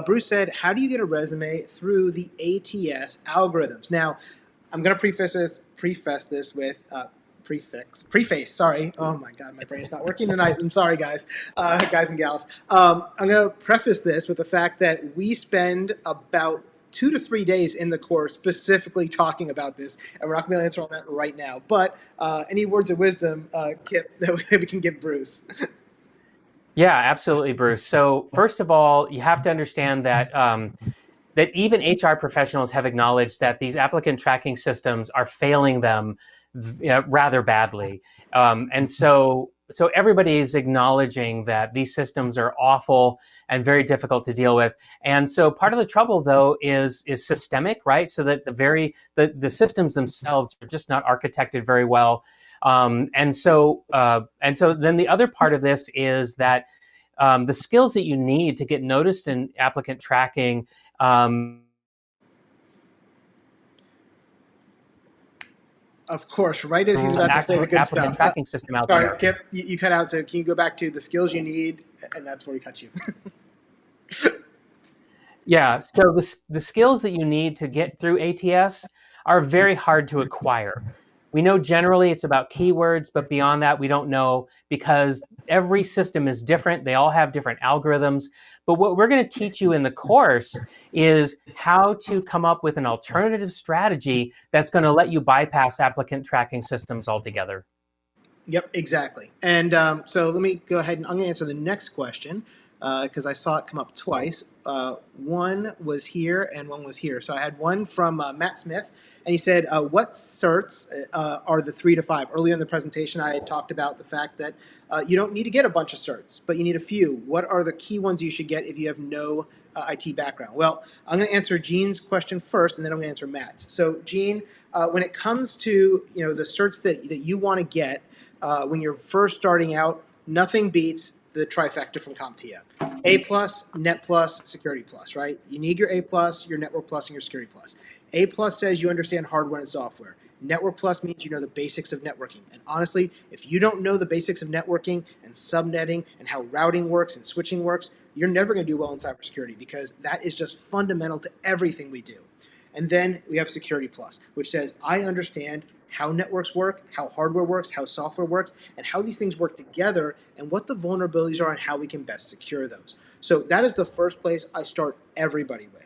Bruce said, how do you get a resume through the Ats algorithms? Now, I'm going to preface this with preface. Sorry. Oh my God, my brain's not working tonight. I'm sorry, guys and gals. I'm going to preface this with the fact that we spend about 2 to 3 days in the course specifically talking about this, and we're not going to answer all that right now. But any words of wisdom, Kip, that we can give Bruce? Yeah, absolutely, Bruce. So first of all, you have to understand that that even HR professionals have acknowledged that these applicant tracking systems are failing them rather badly. So everybody is acknowledging that these systems are awful and very difficult to deal with. And so part of the trouble, though, is systemic, right? So that the systems themselves are just not architected very well. And so then the other part of this is that the skills that you need to get noticed in applicant tracking. Of course, right as he's about to say the good Applicant stuff. tracking system out Sorry, there. Kip, you cut out. So can you go back to the skills you need? And that's where we cut you. Yeah, so the skills that you need to get through ATS are very hard to acquire. We know generally it's about keywords, but beyond that, we don't know because every system is different. They all have different algorithms. But what we're going to teach you in the course is how to come up with an alternative strategy that's going to let you bypass applicant tracking systems altogether. Yep, exactly. And so let me go ahead and I'm going to answer the next question because I saw it come up twice. One was here and one was here. So I had one from Matt Smith, and he said, what certs are the 3 to 5? Earlier in the presentation, I had talked about the fact that you don't need to get a bunch of certs, but you need a few. What are the key ones you should get if you have no IT background? Well, I'm going to answer Gene's question first, and then I'm going to answer Matt's. So Gene, when it comes to the certs that you want to get, when you're first starting out, nothing beats the trifecta from CompTIA. A plus, Net plus, Security plus, right? You need your A plus, your Network plus, and your Security plus. A plus says you understand hardware and software. Network plus means you know the basics of networking. And honestly, if you don't know the basics of networking and subnetting and how routing works and switching works, you're never going to do well in cybersecurity because that is just fundamental to everything we do. And then we have Security plus, which says I understand how networks work, how hardware works, how software works, and how these things work together, and what the vulnerabilities are and how we can best secure those. So that is the first place I start everybody with.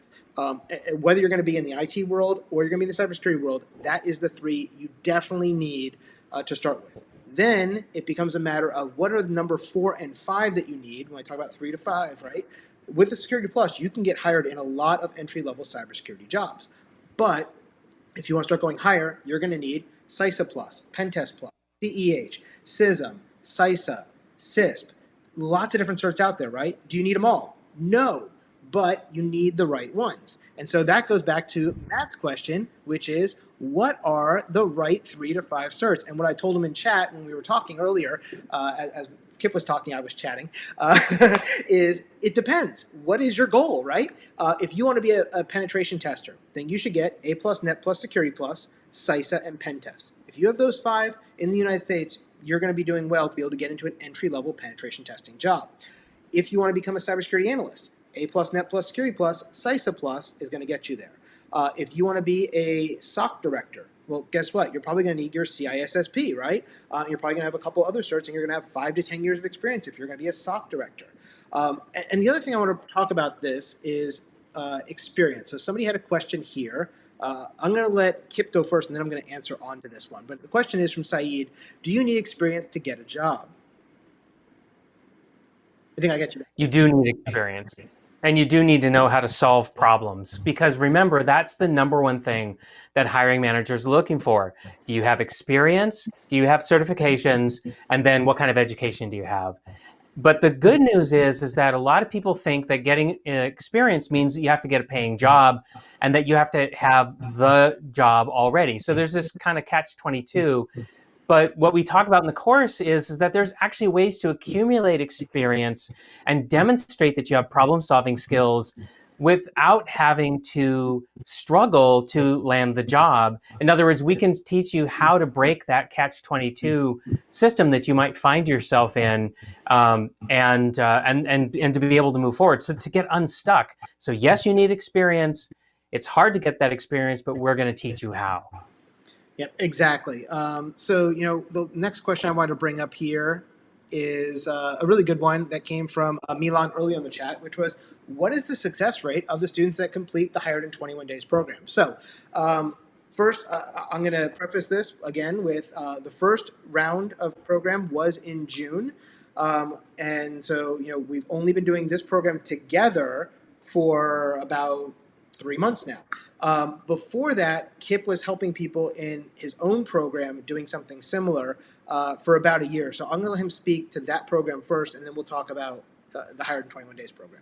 Whether you're going to be in the IT world or you're going to be in the cybersecurity world, that is the 3 you definitely need to start with. Then it becomes a matter of what are the number 4 and 5 that you need when I talk about 3 to 5, right? With the Security Plus, you can get hired in a lot of entry-level cybersecurity jobs. But if you want to start going higher, you're going to need CISA Plus, Pentest Plus, CEH, CISM, CISA, CISP. Lots of different certs out there, right? Do you need them all? No, but you need the right ones. And so that goes back to Matt's question, which is, what are the right 3 to 5 certs? And what I told him in chat when we were talking earlier, as Kip was talking, I was chatting, is it depends. What is your goal, right? If you want to be a penetration tester, then you should get A plus, Net plus, Security plus, CISA, and Pentest. If you have those 5 in the United States, you're going to be doing well to be able to get into an entry-level penetration testing job. If you want to become a cybersecurity analyst, A plus, Net plus, Security plus, CISA plus is going to get you there. If you want to be a SOC director, well, guess what? You're probably going to need your CISSP, right? You're probably going to have a couple other certs, and you're going to have 5 to 10 years of experience if you're going to be a SOC director. And the other thing I want to talk about this is experience. So somebody had a question here. I'm going to let Kip go first, and then I'm going to answer on to this one. But the question is from Saeed, do you need experience to get a job? I think I get you. You do need experience. And you do need to know how to solve problems because remember, that's the number one thing that hiring managers are looking for. Do you have experience? Do you have certifications? And then what kind of education do you have? But the good news is that a lot of people think that getting experience means that you have to get a paying job and that you have to have the job already. So there's this kind of catch-22. But what we talk about in the course is that there's actually ways to accumulate experience and demonstrate that you have problem-solving skills without having to struggle to land the job. In other words, we can teach you how to break that catch-22 system that you might find yourself in, and to be able to move forward, so to get unstuck. So yes, you need experience. It's hard to get that experience, but we're going to teach you how. Yep, exactly. So, the next question I wanted to bring up here is a really good one that came from Milan early on the chat, which was, what is the success rate of the students that complete the Hired in 21 Days program? So, first, I'm going to preface this again with the first round of program was in June. And so, we've only been doing this program together for about 3 months now. Before that, Kip was helping people in his own program doing something similar for about a year. So I'm going to let him speak to that program first, and then we'll talk about the Hired in 21 Days program.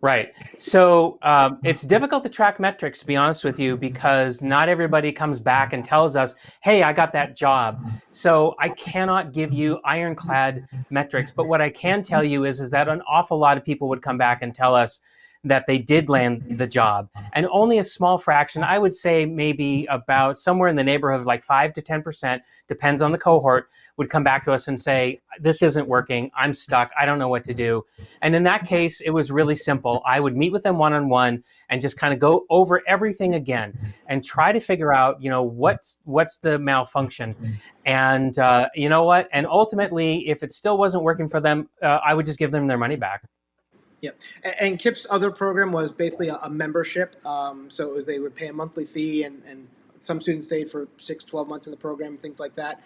Right. So it's difficult to track metrics, to be honest with you, because not everybody comes back and tells us, hey, I got that job. So I cannot give you ironclad metrics. But what I can tell you is that an awful lot of people would come back and tell us that they did land the job. And only a small fraction, I would say maybe about somewhere in the neighborhood of like 5 to 10%, depends on the cohort, would come back to us and say, this isn't working. I'm stuck. I don't know what to do. And in that case, it was really simple. I would meet with them one-on-one and just kind of go over everything again and try to figure out, what's the malfunction. And you know what? And ultimately, if it still wasn't working for them, I would just give them their money back. Yeah, and Kip's other program was basically a membership. So it was they would pay a monthly fee, and some students stayed for 6, 12 months in the program, things like that.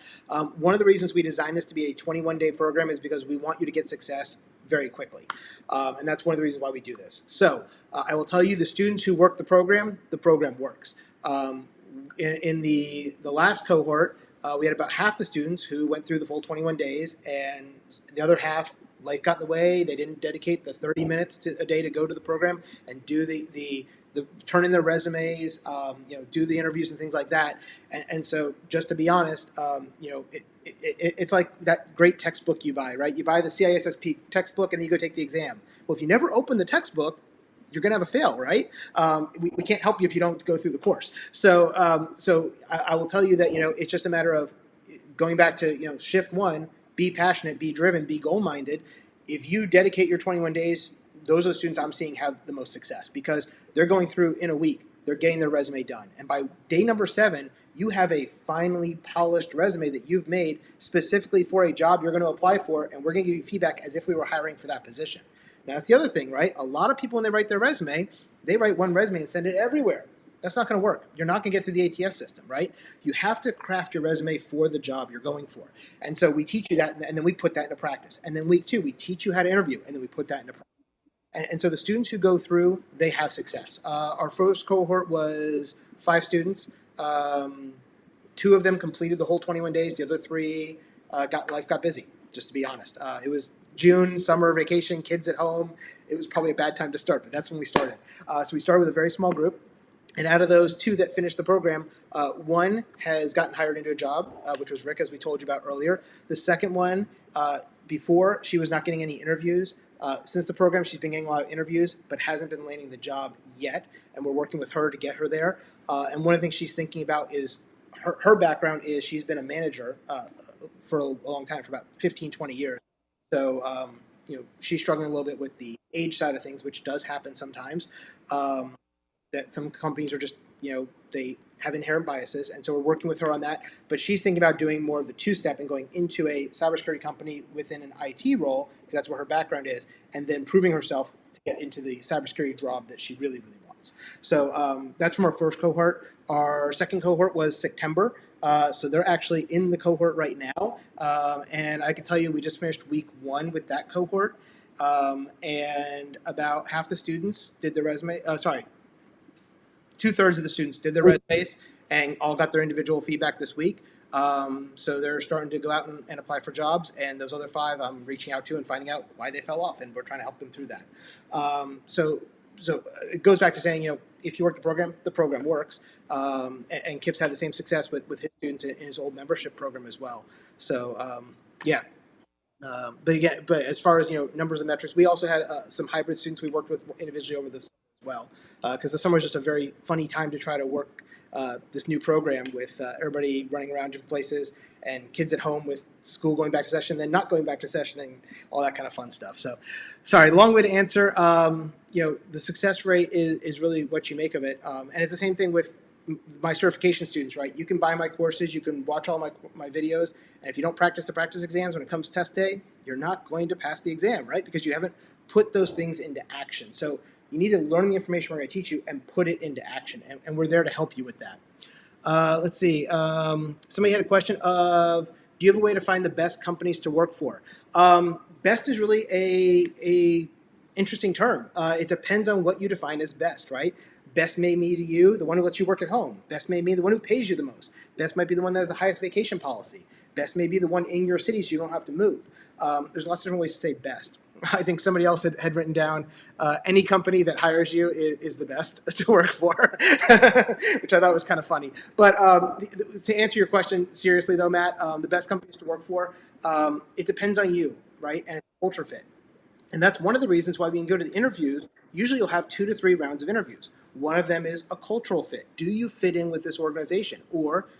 One of the reasons we designed this to be a 21-day program is because we want you to get success very quickly. And that's one of the reasons why we do this. So I will tell you, the students who work the program works. In the last cohort, we had about half the students who went through the full 21 days, and the other half, life got in the way. They didn't dedicate the 30 minutes a day to go to the program and do the turn in their resumes, do the interviews and things like that. And so, just to be honest, it's like that great textbook you buy, right? You buy the CISSP textbook and then you go take the exam. Well, if you never open the textbook, you're going to have a fail, right? We can't help you if you don't go through the course. So I will tell you that, it's just a matter of going back to, shift one, be passionate, be driven, be goal-minded. If you dedicate your 21 days, those are the students I'm seeing have the most success because they're going through in a week. They're getting their resume done. And by day number 7, you have a finely polished resume that you've made specifically for a job you're going to apply for, and we're going to give you feedback as if we were hiring for that position. Now, that's the other thing, right? A lot of people, when they write their resume, they write one resume and send it everywhere. That's not going to work. You're not going to get through the ATS system, right? You have to craft your resume for the job you're going for. And so we teach you that, and then we put that into practice. And then week 2, we teach you how to interview, and then we put that into practice. And so the students who go through, they have success. Our first cohort was 5 students. 2 of them completed the whole 21 days. The other 3 life got busy, just to be honest. It was June, summer vacation, kids at home. It was probably a bad time to start, but that's when we started. So we started with a very small group. And out of those 2 that finished the program, 1 has gotten hired into a job, which was Rick, as we told you about earlier. The second one, before, she was not getting any interviews. Since the program, she's been getting a lot of interviews, but hasn't been landing the job yet. And we're working with her to get her there. And one of the things she's thinking about is her background is she's been a manager for a long time, for about 15, 20 years. So, she's struggling a little bit with the age side of things, which does happen sometimes. That some companies are just, they have inherent biases. And so we're working with her on that. But she's thinking about doing more of the 2-step and going into a cybersecurity company within an IT role, because that's where her background is, and then proving herself to get into the cybersecurity job that she really, really wants. So that's from our first cohort. Our second cohort was September. So they're actually in the cohort right now. And I can tell you, we just finished week 1 with that cohort. And about half the students did their resume. 2/3 of the students did their resumes and all got their individual feedback this week. So they're starting to go out and apply for jobs. And those other 5 I'm reaching out to and finding out why they fell off. And we're trying to help them through that. So it goes back to saying, if you work the program works. And Kip's had the same success with his students in his old membership program as well. So, yeah. But as far as numbers and metrics, we also had some hybrid students we worked with individually over this as well, because the summer is just a very funny time to try to work this new program with everybody running around different places and kids at home with school going back to session, then not going back to session, and all that kind of fun stuff. So, sorry, long way to answer. The success rate is really what you make of it, and it's the same thing with my certification students, right? You can buy my courses, you can watch all my videos, and if you don't practice the practice exams when it comes test day, you're not going to pass the exam, right? Because you haven't put those things into action. So you need to learn the information we're going to teach you and put it into action, and we're there to help you with that. Let's see. Somebody had a question of, do you have a way to find the best companies to work for? Best is really a interesting term. It depends on what you define as best, right? Best may be to you the one who lets you work at home. Best may be the one who pays you the most. Best might be the one that has the highest vacation policy. Best may be the one in your city so you don't have to move. There's lots of different ways to say best. I think somebody else had written down any company that hires you is the best to work for, which I thought was kind of funny. But to answer your question seriously, though, Matt, the best companies to work for, it depends on you, right? And it's culture fit. And that's one of the reasons why we can go to the interviews. Usually you'll have 2 to 3 rounds of interviews. One of them is a cultural fit. Do you fit in with this organization?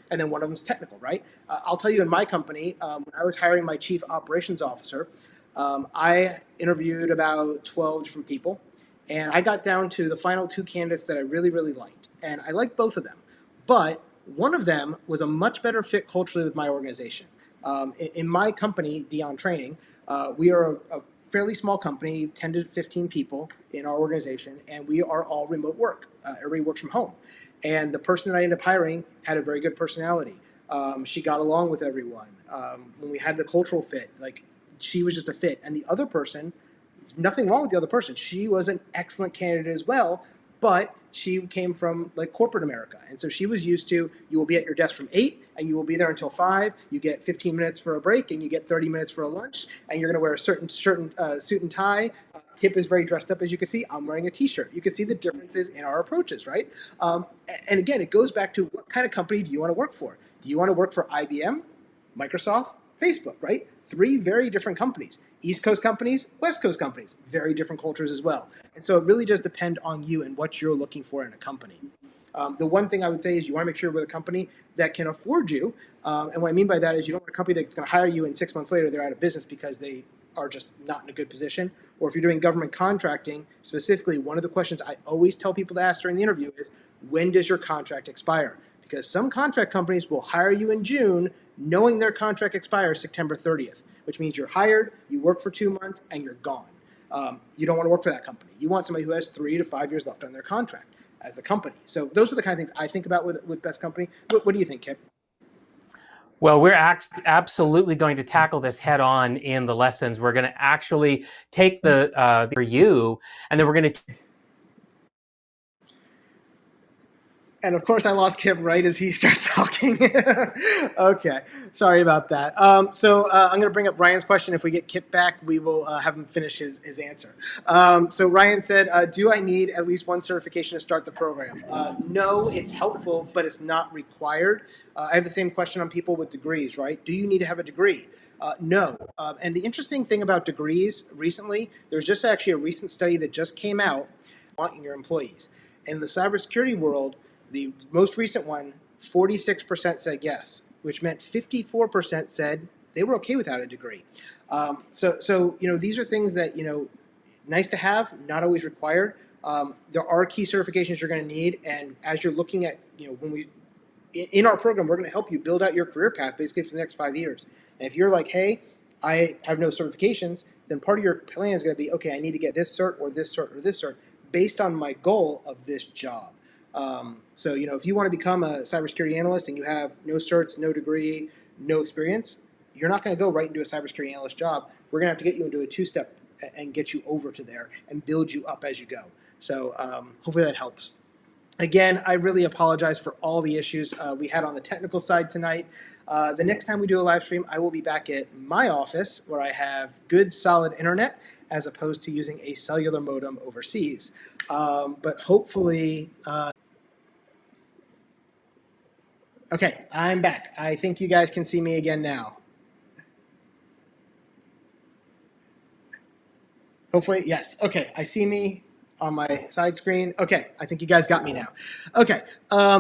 And then one of them is technical, right? I'll tell you, in my company, when I was hiring my chief operations officer, I interviewed about 12 different people, and I got down to the final 2 candidates that I really, really liked. And I liked both of them. But one of them was a much better fit culturally with my organization. In my company, Dion Training, we are a fairly small company, 10 to 15 people in our organization, and we are all remote work. Everybody works from home. And the person that I ended up hiring had a very good personality. She got along with everyone. When we had the cultural fit, like, she was just a fit. And the other person, nothing wrong with the other person. She was an excellent candidate as well, but she came from like corporate America. And so she was used to, you will be at your desk from 8 and you will be there until 5. You get 15 minutes for a break and you get 30 minutes for a lunch, and you're going to wear a certain suit and tie. Kip is very dressed up, as you can see. I'm wearing a t-shirt. You can see the differences in our approaches, right? And again, it goes back to, what kind of company do you want to work for? Do you want to work for IBM, Microsoft, Facebook, right? 3 very different companies. East Coast companies, West Coast companies, very different cultures as well. And so it really does depend on you and what you're looking for in a company. The one thing I would say is you want to make sure with a company that can afford you. And what I mean by that is you don't want a company that's going to hire you and 6 months later they're out of business because they are just not in a good position. Or if you're doing government contracting, specifically, one of the questions I always tell people to ask during the interview is, when does your contract expire? Because some contract companies will hire you in June knowing their contract expires September 30th, which means you're hired, you work for 2 months, and you're gone. You don't want to work for that company. You want somebody who has 3 to 5 years left on their contract as the company. So those are the kind of things I think about with best company. What do you think, Kip? Well, we're absolutely going to tackle this head on in the lessons. We're going to actually take the review, and then we're going to. And of course, I lost Kip right as he starts talking. Okay, sorry about that. So I'm going to bring up Ryan's question. If we get Kip back, we will have him finish his answer. So Ryan said, do I need at least 1 certification to start the program? No, it's helpful, but it's not required. I have the same question on people with degrees, right? Do you need to have a degree? No. And the interesting thing about degrees recently, there's just actually a recent study that just came out on your employees. In the cybersecurity world, the most recent one, 46% said yes, which meant 54% said they were okay without a degree. So these are things that, nice to have, not always required. There are key certifications you're going to need, and as you're looking at, in our program, we're going to help you build out your career path basically for the next 5 years. And if you're like, hey, I have no certifications, then part of your plan is going to be, okay, I need to get this cert or this cert or this cert based on my goal of this job. So, if you want to become a cybersecurity analyst and you have no certs, no degree, no experience, you're not going to go right into a cybersecurity analyst job. We're going to have to get you into a 2-step and get you over to there and build you up as you go. So hopefully that helps. Again, I really apologize for all the issues we had on the technical side tonight. The next time we do a live stream, I will be back at my office where I have good, solid internet as opposed to using a cellular modem overseas. But hopefully... Okay, I'm back. I think you guys can see me again now. Hopefully, yes. Okay, I see me on my side screen. Okay, I think you guys got me now. Okay,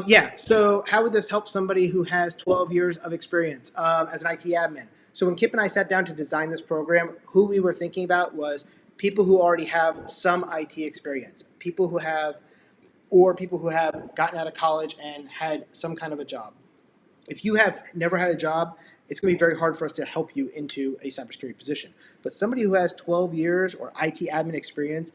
yeah, so how would this help somebody who has 12 years of experience as an IT admin? So when Kip and I sat down to design this program, who we were thinking about was people who already have some IT experience, people who have gotten out of college and had some kind of a job. If you have never had a job, it's going to be very hard for us to help you into a cybersecurity position. But somebody who has 12 years or IT admin experience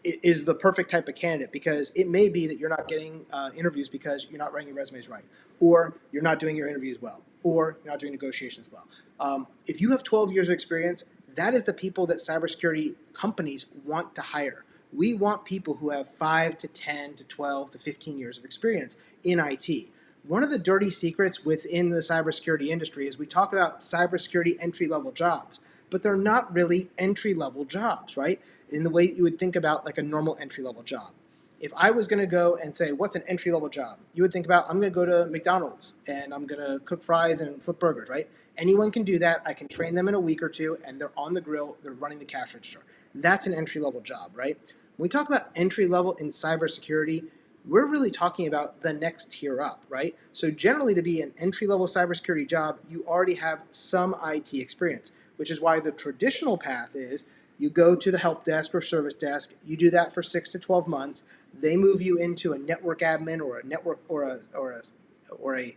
is the perfect type of candidate, because it may be that you're not getting interviews because you're not writing your resumes right, or you're not doing your interviews well, or you're not doing negotiations well. If you have 12 years of experience, That is the people that cybersecurity companies want to hire. We want people who have 5 to 10 to 12 to 15 years of experience in IT. One of the dirty secrets within the cybersecurity industry is we talk about cybersecurity entry-level jobs, but they're not really entry-level jobs, right? In the way you would think about like a normal entry-level job. If I was going to go and say, what's an entry-level job? You would think about, I'm going to go to McDonald's and I'm going to cook fries and flip burgers, right? Anyone can do that. I can train them in a week or two and they're on the grill, they're running the cash register. That's an entry-level job, right? When we talk about entry-level in cybersecurity, we're really talking about the next tier up, right? So generally to be an entry-level cybersecurity job, you already have some IT experience, which is why the traditional path is you go to the help desk or service desk, you do that for 6 to 12 months, they move you into a network admin or a network or a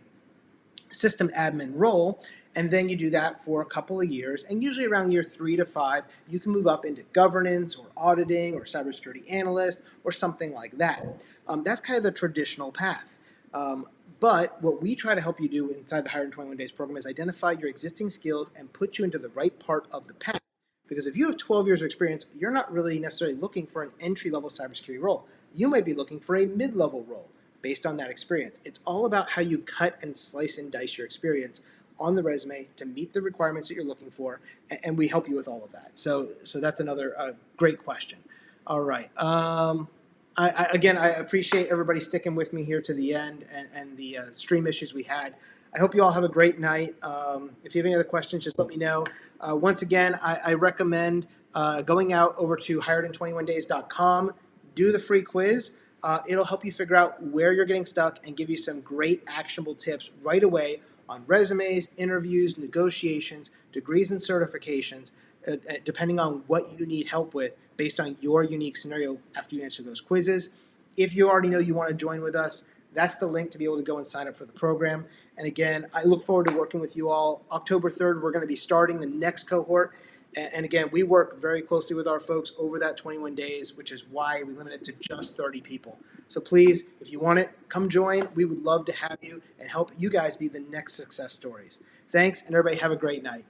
system admin role, and then you do that for a couple of years, and usually around year 3 to 5, you can move up into governance or auditing or cybersecurity analyst or something like that. That's kind of the traditional path. But what we try to help you do inside the Hire in 21 Days program is identify your existing skills and put you into the right part of the path. Because if you have 12 years of experience, you're not really necessarily looking for an entry-level cybersecurity role. You might be looking for a mid-level role based on that experience. It's all about how you cut and slice and dice your experience on the resume to meet the requirements that you're looking for, and we help you with all of that. So that's another great question. All right. Again, I appreciate everybody sticking with me here to the end and the stream issues we had. I hope you all have a great night. If you have any other questions, just let me know. Once again, I recommend going out over to hiredin21days.com, do the free quiz. It'll help you figure out where you're getting stuck and give you some great actionable tips right away on resumes, interviews, negotiations, degrees and certifications, depending on what you need help with based on your unique scenario after you answer those quizzes. If you already know you want to join with us, that's the link to be able to go and sign up for the program. And again, I look forward to working with you all. October 3rd, we're going to be starting the next cohort. And again, we work very closely with our folks over that 21 days, which is why we limit it to just 30 people. So please, if you want it, come join. We would love to have you and help you guys be the next success stories. Thanks, and everybody have a great night.